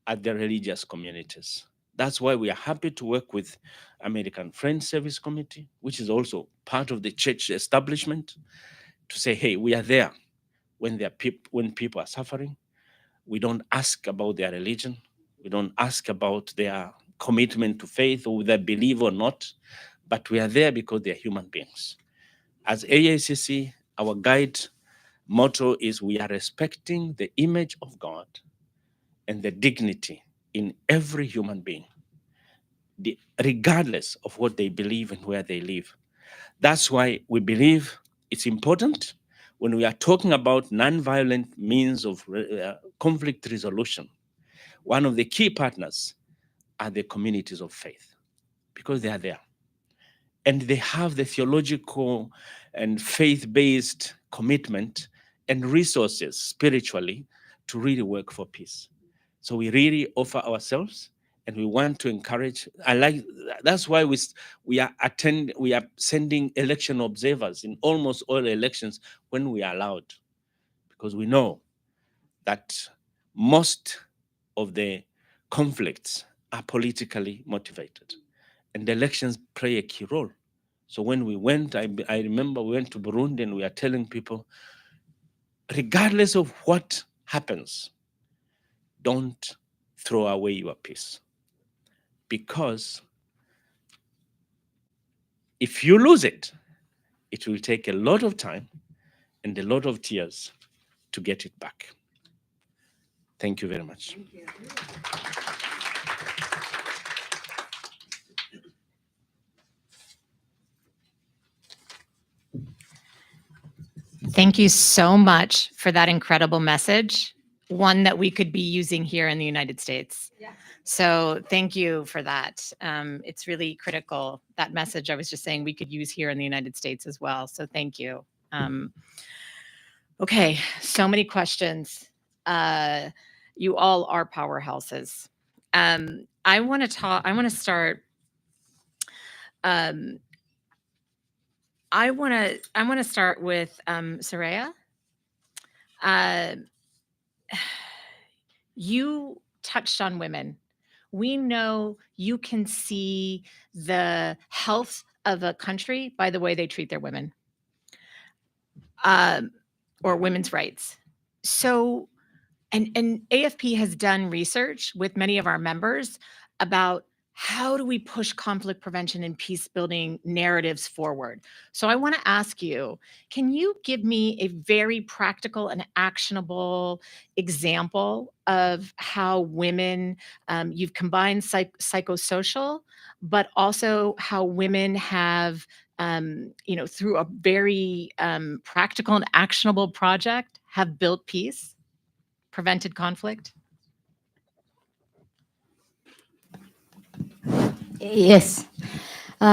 at the religious communities. That's why we are happy to work with American Friends Service Committee, which is also part of the church establishment, to say, hey, we are there when people are suffering. We don't ask about their religion. We don't ask about their commitment to faith or whether they believe or not, but we are there because they are human beings. As AACC, our guide motto is we are respecting the image of God and the dignity in every human being, regardless of what they believe and where they live. That's why we believe it's important when we are talking about nonviolent means of conflict resolution. One of the key partners are the communities of faith, because they are there. And they have the theological and faith-based commitment and resources spiritually to really work for peace. So we really offer ourselves, and we want to encourage. That's why we are sending election observers in almost all elections when we are allowed, because we know that most of the conflicts are politically motivated, and the elections play a key role. So when we went, I remember we went to Burundi and we are telling people, regardless of what happens, don't throw away your peace. Because if you lose it, it will take a lot of time and a lot of tears to get it back. Thank you very much. Thank you so much for that incredible message, one that we could be using here in the United States. Yeah. So thank you for that. It's really critical. That message I was just saying we could use here in the United States as well. So thank you. Okay, so many questions. You all are powerhouses. I want to start. I want to start with Soraya. You touched on women. We know you can see the health of a country by the way they treat their women, or women's rights. So, and AFP has done research with many of our members about how do we push conflict prevention and peace building narratives forward. So I want to ask you, can you give me a very practical and actionable example of how women, you've combined psychosocial, but also how women have, through a very practical and actionable project, have built peace, prevented conflict? Yes,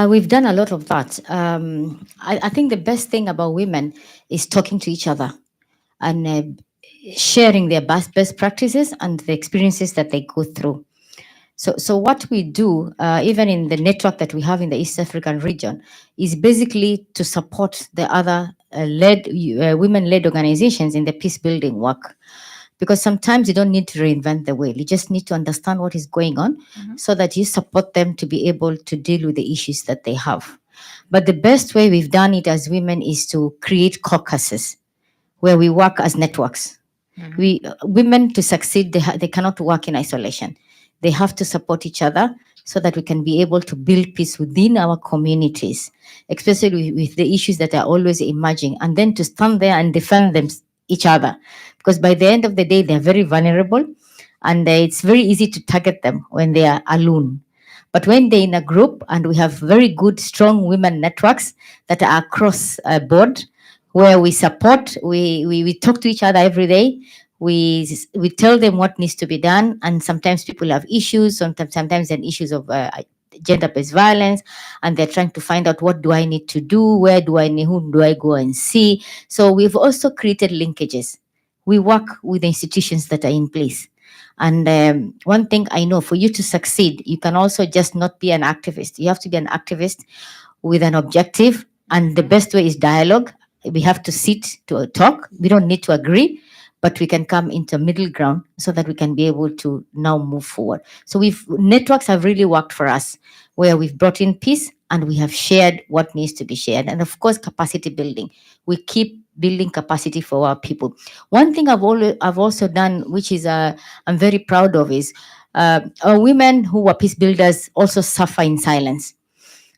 we've done a lot of that. I think the best thing about women is talking to each other and sharing their best practices and the experiences that they go through. So what we do, even in the network that we have in the East African region, is basically to support the other women-led organizations in the peace building work. Because sometimes you don't need to reinvent the wheel. You just need to understand what is going on so that you support them to be able to deal with the issues that they have. But the best way we've done it as women is to create caucuses where we work as networks. Women to succeed, they cannot work in isolation. They have to support each other so that we can be able to build peace within our communities, especially with the issues that are always emerging, and then to stand there and defend each other. Because by the end of the day, they're very vulnerable and it's very easy to target them when they are alone. But when they're in a group, and we have very good, strong women networks that are across board, where we support, we talk to each other every day. We tell them what needs to be done, and sometimes people have issues, sometimes an issues of gender-based violence, and they're trying to find out what do I need to do, who do I go and see. So we've also created linkages. We work with the institutions that are in place. And one thing I know, for you to succeed, you can also just not be an activist. You have to be an activist with an objective, and the best way is dialogue. We have to sit to talk. We don't need to agree, but we can come into middle ground so that we can be able to now move forward. So networks have really worked for us, where we've brought in peace and we have shared what needs to be shared. And of course, capacity building. We keep building capacity for our people. One thing I've also done, which is I'm very proud of, is our women who are peace builders also suffer in silence.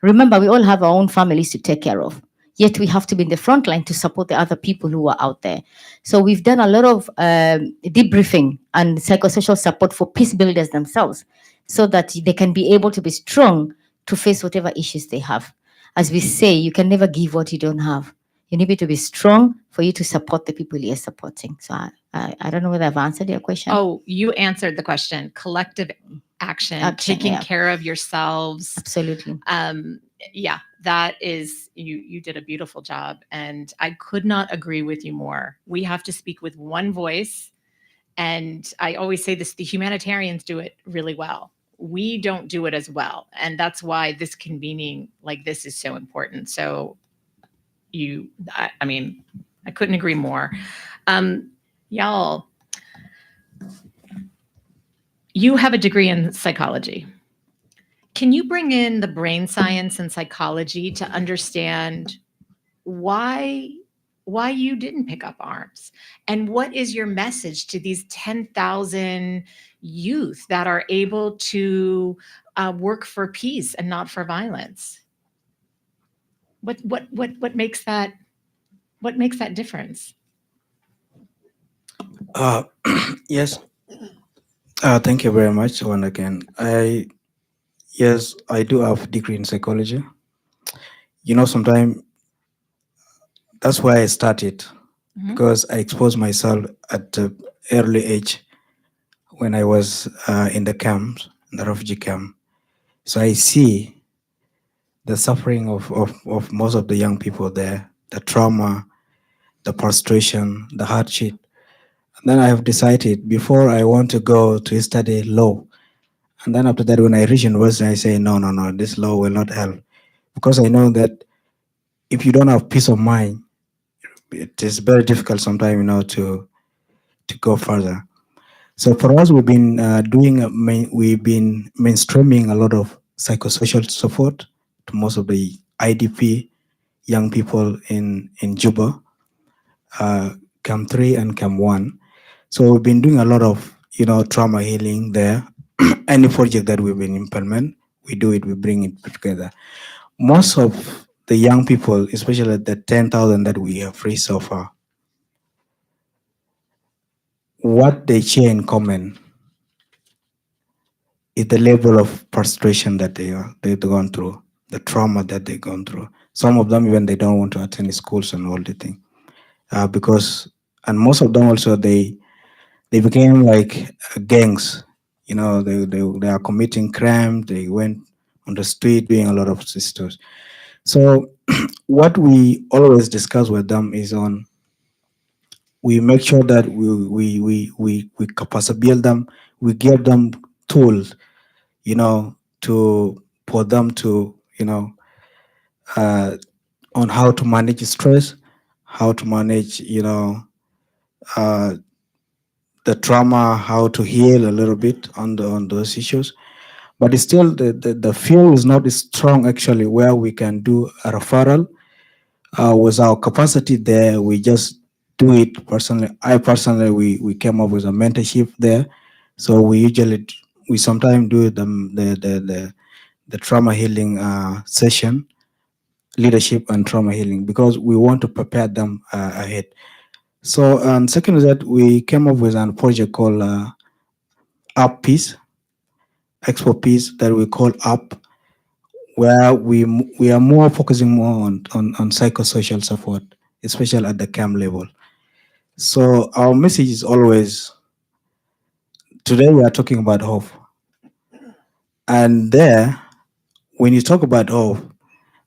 Remember, we all have our own families to take care of. Yet we have to be in the front line to support the other people who are out there. So we've done a lot of debriefing and psychosocial support for peace builders themselves, so that they can be able to be strong to face whatever issues they have. As we say, you can never give what you don't have. You need to be strong for you to support the people you're supporting. So I don't know whether I've answered your question. Oh, you answered the question. Collective action taking care of yourselves. Absolutely. Yeah, that is, you did a beautiful job. And I could not agree with you more. We have to speak with one voice. And I always say this, the humanitarians do it really well. We don't do it as well. And that's why this convening like this is so important. So I mean, I couldn't agree more. Y'all, you have a degree in psychology. Can you bring in the brain science and psychology to understand why why you didn't pick up arms, and what is your message to these 10,000 youth that are able to work for peace and not for violence? What makes that difference? Uh, yes. Thank you very much. Once again, yes, I do have degree in psychology. Sometimes that's why I started, Mhm. because I exposed myself at the early age when I was in the camps, in the refugee camp. So I see the suffering of most of the young people there, the trauma, the frustration, the hardship. And then I have decided before I want to go to study law. And then after that, when I reach university, I say, no, no, no, this law will not help. Because I know that if you don't have peace of mind, it is very difficult sometimes, to go further. So for us, we've been we've been mainstreaming a lot of psychosocial support to most of the IDP young people in Juba, Camp 3 and Camp 1. So we've been doing a lot of, trauma healing there. Any project that we've been implement, we do it, we bring it together. Most of the young people, especially the 10,000 that we have raised so far, what they share in common is the level of frustration that they've gone through, the trauma that they've gone through. Some of them even they don't want to attend schools and all the thing, because, and most of them also they became like gangs. They are committing crime. They went on the street doing a lot of stuff. So what we always discuss with them is on, we make sure that we capacity build them, we give them tools, to for them to, uh, on how to manage stress, how to manage, uh, the trauma, how to heal a little bit on those issues. But it's still the field is not strong actually where we can do a referral. With our capacity there, we just do it personally. I personally, we came up with a mentorship there. So we sometimes do the trauma healing session, leadership and trauma healing, because we want to prepare them ahead. So, and second is that we came up with a project called Up Peace, Expo Peace, that we call Up, where we are more focusing more on psychosocial support, especially at the camp level. So our message is always, today we are talking about hope. And there, when you talk about hope,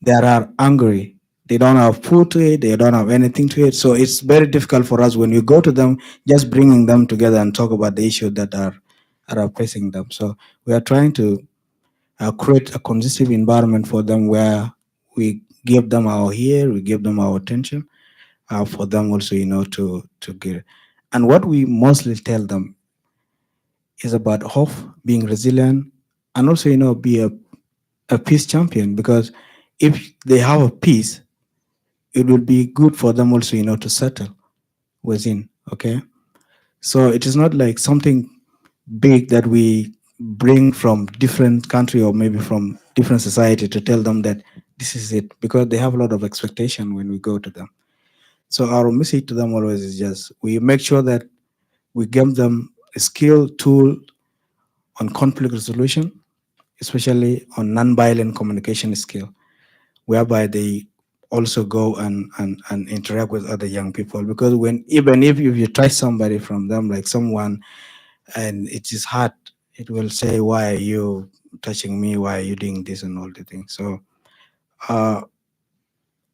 they are angry. They don't have food to eat. They don't have anything to eat. So it's very difficult for us when we go to them, just bringing them together and talk about the issues that are facing them. So we are trying to create a conducive environment for them where we give them our ear, we give them our attention, for them also, to get. And what we mostly tell them is about hope, being resilient, and also, be a peace champion, because if they have a peace, it will be good for them also, to settle within. Okay. So it is not like something big that we bring from different country or maybe from different society to tell them that this is it, because they have a lot of expectation when we go to them. So our message to them always is just, we make sure that we give them a skill tool on conflict resolution, especially on non-violent communication skill, whereby they also go and interact with other young people. Because even if you try somebody from them, like someone, and it is hard, it will say, why are you touching me? Why are you doing this and all the things? So uh,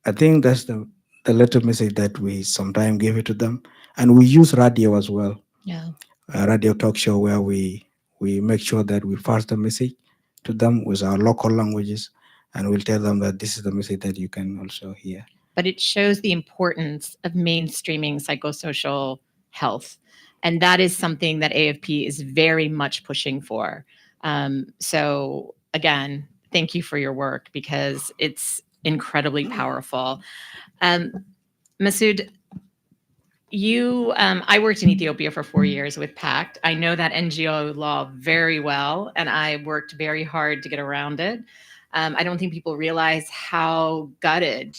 I think that's the little message that we sometimes give it to them. And we use radio as well, Yeah. a radio talk show where we make sure that we pass the message to them with our local languages, and we'll tell them that this is the message that you can also hear. But it shows the importance of mainstreaming psychosocial health. And that is something that AFP is very much pushing for. So, again, thank you for your work because it's incredibly powerful. Masood, I worked in Ethiopia for 4 years with PACT. I know that NGO law very well, and I worked very hard to get around it. I don't think people realize how gutted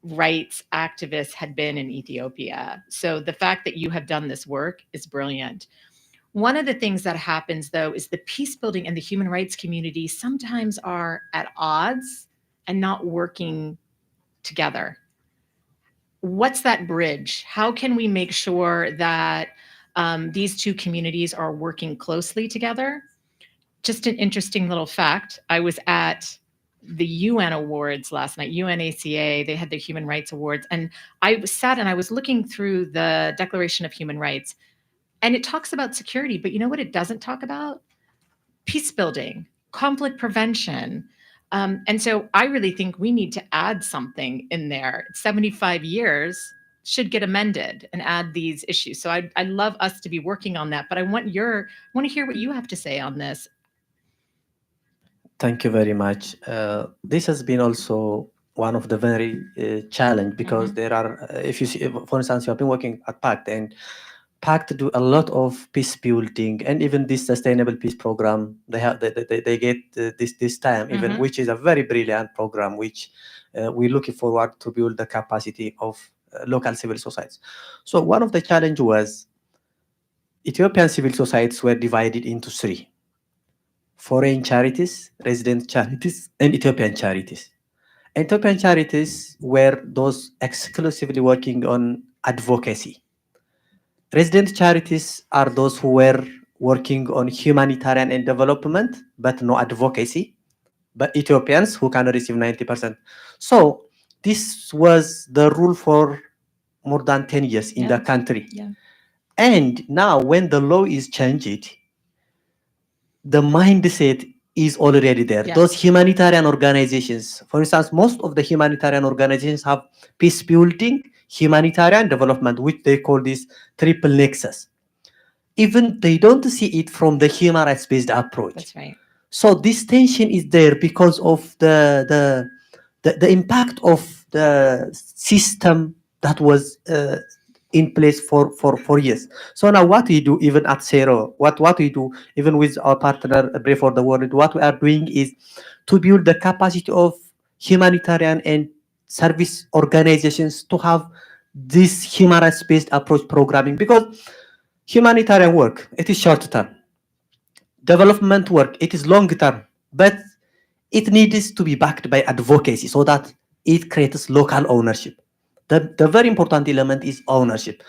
rights activists had been in Ethiopia. So the fact that you have done this work is brilliant. One of the things that happens, though, is the peace building and the human rights community sometimes are at odds and not working together. What's that bridge? How can we make sure that these two communities are working closely together? Just an interesting little fact. I was at the UN Awards last night, UNACA, they had the Human Rights Awards. And I sat and I was looking through the Declaration of Human Rights. And it talks about security, but you know what it doesn't talk about? Peace building, conflict prevention. And so I really think we need to add something in there. 75 years should get amended and add these issues. So I love us to be working on that, but I want to hear what you have to say on this. Thank you very much. This has been also one of the very challenge because there are, if you see, for instance, you have been working at PACT, and PACT do a lot of peace building, and even this sustainable peace program they get this time even, which is a very brilliant program, which we're looking forward to build the capacity of local civil societies. So one of the challenge was Ethiopian civil societies were divided into three: foreign charities, resident charities, and Ethiopian charities. Ethiopian charities were those exclusively working on advocacy. Resident charities are those who were working on humanitarian and development, but no advocacy, but Ethiopians who can receive 90%. So this was the rule for more than 10 years in the country. Yeah. And now when the law is changed, the mindset is already there. Yes. Those humanitarian organizations, for instance, most of the humanitarian organizations have peace building, humanitarian development, which they call this triple nexus. Even they don't see it from the human rights based approach. That's right. So this tension is there because of the impact of the system that was in place for years. So now what we do even at Zero, what we do even with our partner Brave for the World, what we are doing is to build the capacity of humanitarian and service organizations to have this human rights based approach programming, because humanitarian work, it is short term. Development work, it is long term, but it needs to be backed by advocacy so that it creates local ownership. The very important element is ownership.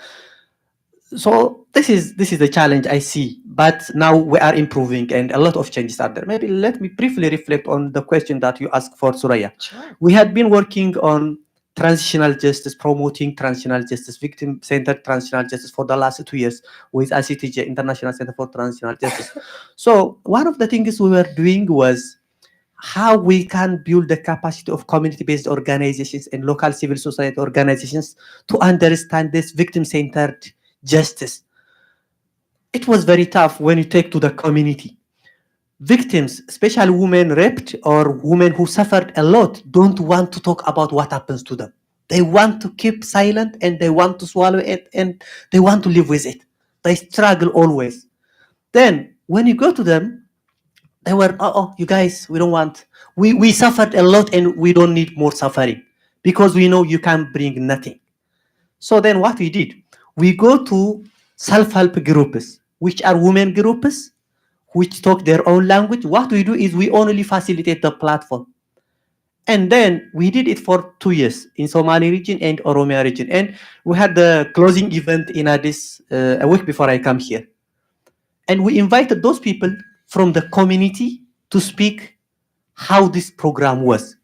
So this is the challenge I see, but now we are improving and a lot of changes are there. Maybe let me briefly reflect on the question that you asked for, Suraya. Sure. We had been working on transitional justice, promoting transitional justice, victim-centered transitional justice for the last 2 years with ICTJ, International Center for Transitional Justice. So one of the things we were doing was how we can build the capacity of community-based organizations and local civil society organizations to understand this victim-centered justice. It was very tough when you take to the community. Victims, especially women raped or women who suffered a lot, don't want to talk about what happens to them. They want to keep silent and they want to swallow it and they want to live with it. They struggle always. Then when you go to them, they were, you guys, we don't want, we suffered a lot and we don't need more suffering because we know you can bring nothing. So then what we did, we go to self-help groups, which are women groups, which talk their own language. What we do is we only facilitate the platform. And then we did it for 2 years in Somali region and Oromia region. And we had the closing event in Addis a week before I come here. And we invited those people from the community to speak how this program was.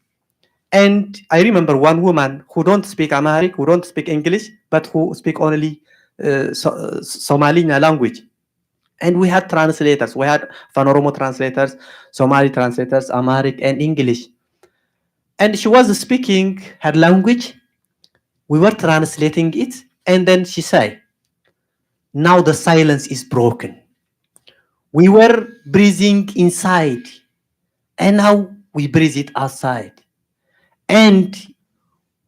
And I remember one woman who don't speak Amharic, who don't speak English, but who speak only Somali language. And we had translators. We had Fanoromo translators, Somali translators, Amharic, and English. And she was speaking her language. We were translating it. And then she said, now the silence is broken. We were breathing inside. And now we breathe it outside. And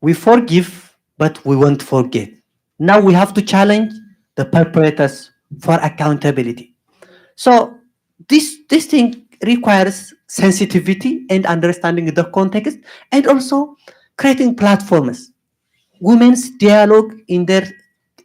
We forgive, but we won't forget. Now we have to challenge the perpetrators for accountability. So this thing requires sensitivity and understanding the context, and also creating platforms. Women's dialogue in their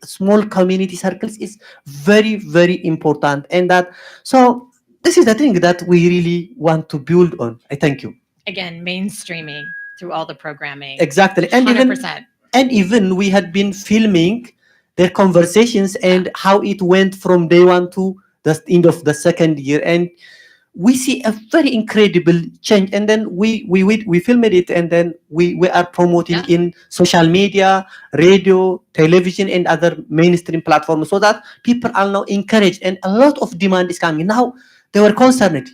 small community circles is very, very important. And that, so this is the thing that we really want to build on. I thank you. Again, mainstreaming through all the programming. Exactly. 100%. And even we had been filming their conversations and how it went from day one to the end of the second year. And we see a very incredible change. And then we filmed it, and then we are promoting in social media, radio, television, and other mainstream platforms, so that people are now encouraged, and a lot of demand is coming. Now they were concerned.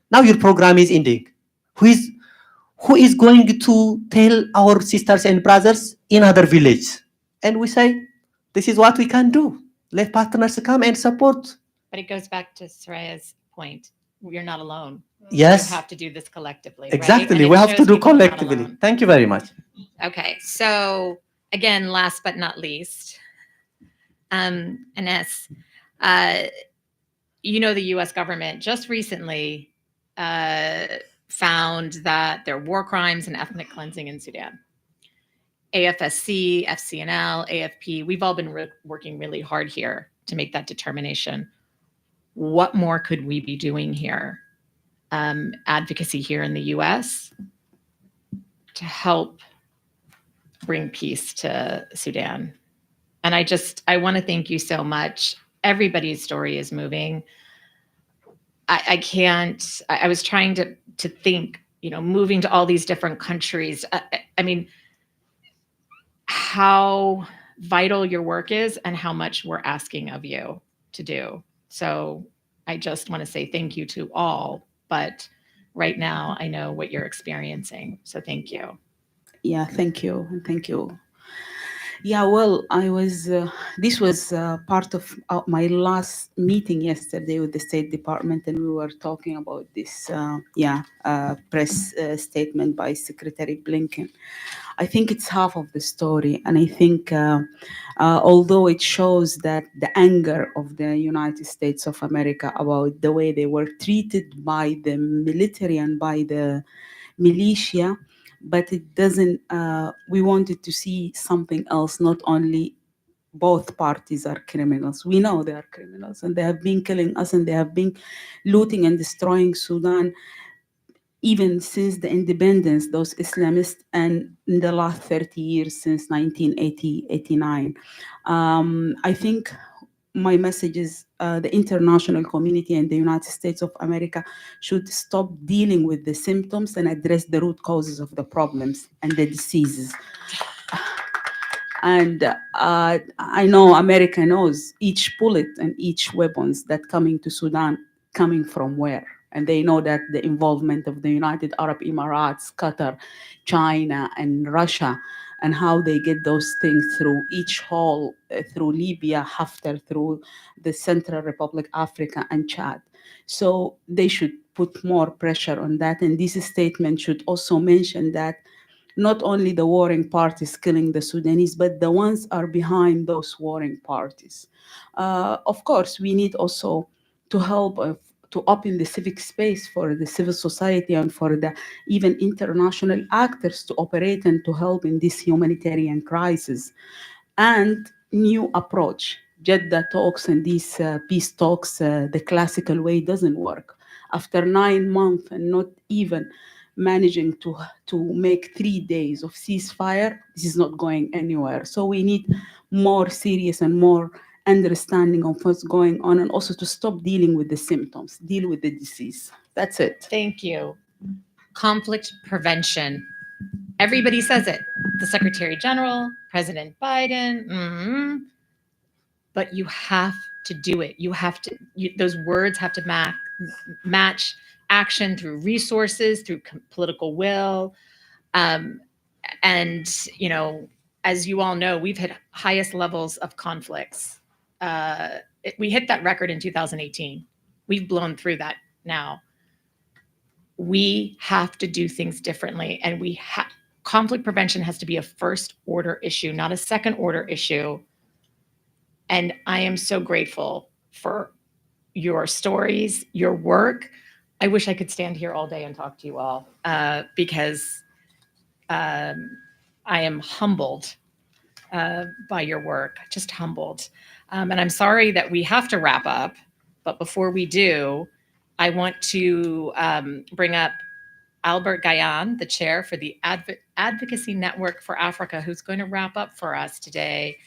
Now your program is ending. Who is going to tell our sisters and brothers in other villages? And we say, this is what we can do. Let partners come and support. But it goes back to Soraya's point. You're not alone. Yes. You have to do this collectively. Exactly. Right? And We it have to shows do people are not collectively. alone. Thank you very much. Okay. So again, last but not least, Ines, you know, the US government just recently found that there are war crimes and ethnic cleansing in Sudan. AFSC, FCNL, AFP, we've all been working really hard here to make that determination. What more could we be doing here? Advocacy here in the US to help bring peace to Sudan. And I want to thank you so much. Everybody's story is moving. I was trying to think, you know, moving to all these different countries. I mean, how vital your work is and how much we're asking of you to do. So I just want to say thank you to all, but right now I know what you're experiencing. So thank you. Yeah, thank you. Thank you. Yeah, well, this was part of my last meeting yesterday with the State Department, and we were talking about this, press statement by Secretary Blinken. I think it's half of the story, and I think although it shows that the anger of the United States of America about the way they were treated by the military and by the militia, but it doesn't, we wanted to see something else, not only both parties are criminals. We know they are criminals, and they have been killing us, and they have been looting and destroying Sudan even since the independence, those Islamists, and in the last 30 years since 1989. I think my message is the international community and the United States of America should stop dealing with the symptoms and address the root causes of the problems and the diseases. And I know America knows each bullet and each weapons that coming to Sudan coming from where. And they know that the involvement of the United Arab Emirates, Qatar, China, and Russia, and how they get those things through each hole, through Libya, Haftar, through the Central Republic, Africa, and Chad. So they should put more pressure on that. And this statement should also mention that not only the warring parties killing the Sudanese, but the ones are behind those warring parties. Of course, we need also to help to open the civic space for the civil society and for the even international actors to operate and to help in this humanitarian crisis. And new approach. Jeddah talks and these peace talks, the classical way doesn't work. After 9 months and not even managing to make 3 days of ceasefire, this is not going anywhere. So we need more serious and more understanding of what's going on, and also to stop dealing with the symptoms, deal with the disease. That's it. Thank you. Conflict prevention. Everybody says it. The Secretary General, President Biden, but you have to do it. You have to, those words have to match action through resources, through political will. And, you know, as you all know, we've hit highest levels of conflicts. We hit that record in 2018. We've blown through that now. We have to do things differently, and conflict prevention has to be a first order issue, not a second order issue. And I am so grateful for your stories, your work. I wish I could stand here all day and talk to you all because I am humbled by your work, just humbled. And I'm sorry that we have to wrap up, but before we do, I want to bring up Albert Gayan, the chair for the Advocacy Network for Africa, who's going to wrap up for us today.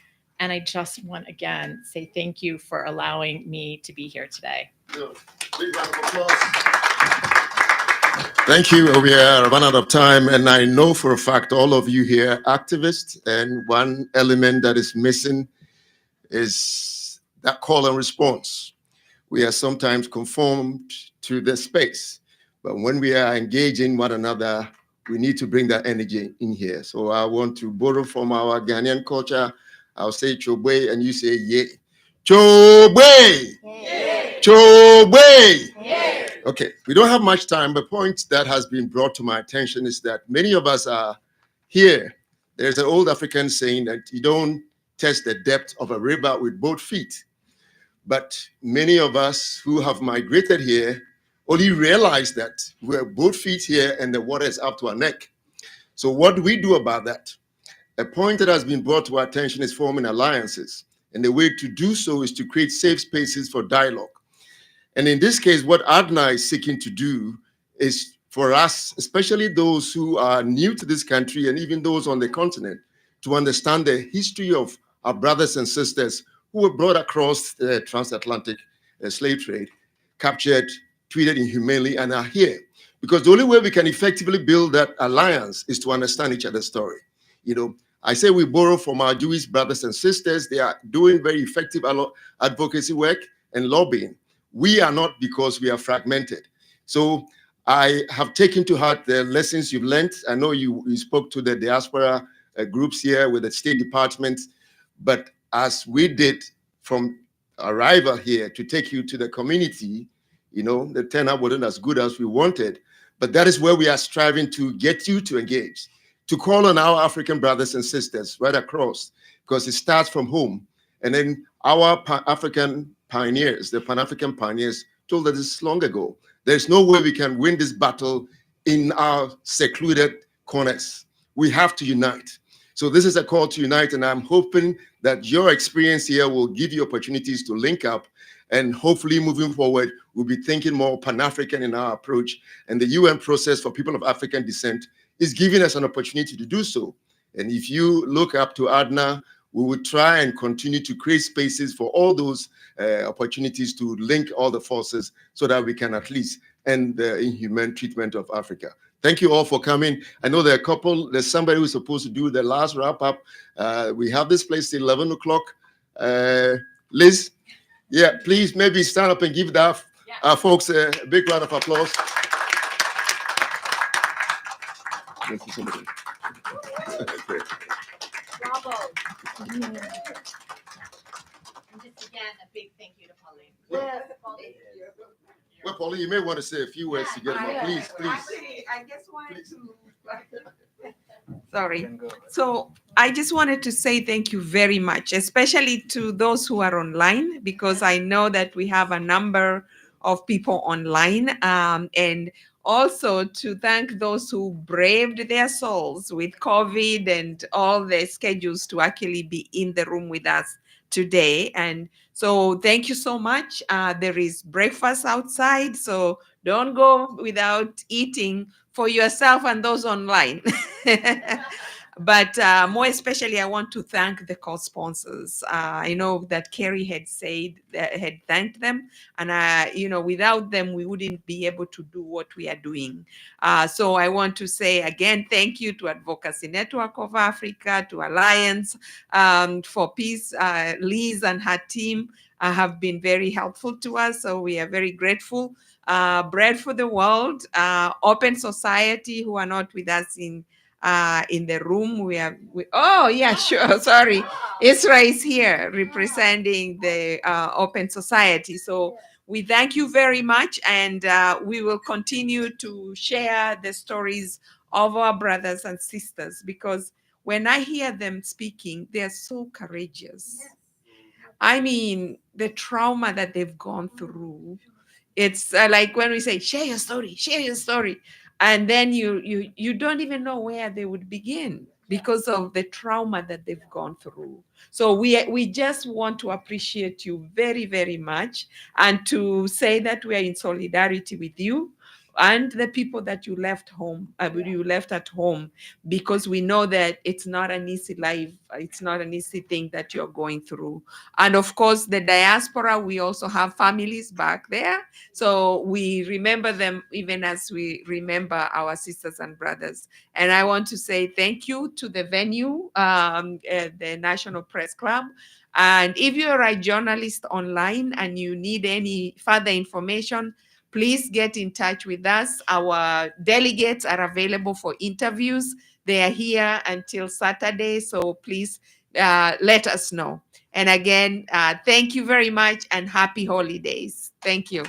And I just want, again, say thank you for allowing me to be here today. Big round of applause. Thank you. We are running out of time, and I know for a fact all of you here are activists, and one element that is missing is that call and response. We are sometimes conformed to the space, but when we are engaging one another, we need to bring that energy in here. So I want to borrow from our Ghanaian culture. I'll say Chobwe, and you say ye. Chobwe! Chobwe! Okay, we don't have much time. The point that has been brought to my attention is that many of us are here. There's an old African saying that you don't test the depth of a river with both feet. But many of us who have migrated here only realize that we're both feet here and the water is up to our neck. So what do we do about that? A point that has been brought to our attention is forming alliances. And the way to do so is to create safe spaces for dialogue. And in this case, what ADNA is seeking to do is for us, especially those who are new to this country and even those on the continent, to understand the history of our brothers and sisters who were brought across the transatlantic slave trade, captured, treated inhumanely, and are here. Because the only way we can effectively build that alliance is to understand each other's story. You know, I say we borrow from our Jewish brothers and sisters. They are doing very effective advocacy work and lobbying. We are not, because we are fragmented. So I have taken to heart the lessons you've learned. I know you spoke to the diaspora groups here with the State Department, but as we did from arrival here to take you to the community, you know, the turnout wasn't as good as we wanted, but that is where we are striving to get you to engage, to call on our African brothers and sisters right across, because it starts from home. And then our African pioneers, the Pan-African pioneers, told us this long ago. There's no way we can win this battle in our secluded corners. We have to unite. So this is a call to unite, and I'm hoping that your experience here will give you opportunities to link up, and hopefully moving forward, we'll be thinking more Pan-African in our approach. And the UN process for people of African descent is giving us an opportunity to do so. And if you look up to ADNA, we will try and continue to create spaces for all those opportunities to link all the forces so that we can at least end the inhuman treatment of Africa. Thank you all for coming. I know there's somebody who's supposed to do the last wrap up. We have this place till 11 o'clock. Liz, yeah, please maybe stand up and give that folks a big round of applause. Thank you so much. Bravo. And just again, a big thank you to Pauline. Well, Pauline, you may want to say a few words to get them up. Please, please. Actually, I just wanted to. Sorry. So I just wanted to say thank you very much, especially to those who are online, because I know that we have a number of people online, and also to thank those who braved their souls with COVID and all the schedules to actually be in the room with us today. And so thank you so much. There is breakfast outside, so don't go without eating for yourself and those online. But more especially, I want to thank the co-sponsors. I know that Kerry had thanked them, and without them, we wouldn't be able to do what we are doing. So I want to say again, thank you to Advocacy Network of Africa, to Alliance for Peace. Liz and her team have been very helpful to us, so we are very grateful. Bread for the World, Open Society, who are not with us in the room. Oh yeah, sure, sorry. Isra is here representing the Open Society. So we thank you very much, and we will continue to share the stories of our brothers and sisters, because when I hear them speaking, they're so courageous. I mean, the trauma that they've gone through. It's like when we say, share your story. And then you don't even know where they would begin because of the trauma that they've gone through. So we just want to appreciate you very, very much, and to say that we are in solidarity with you and the people that you left at home, because we know that it's not an easy life, it's not an easy thing that you're going through. And of course, the diaspora, we also have families back there, so we remember them even as we remember our sisters and brothers. And I want to say thank you to the venue, the National Press Club. And if you're a journalist online and you need any further information, please get in touch with us. Our delegates are available for interviews. They are here until Saturday, so please let us know. And again, thank you very much and happy holidays. Thank you.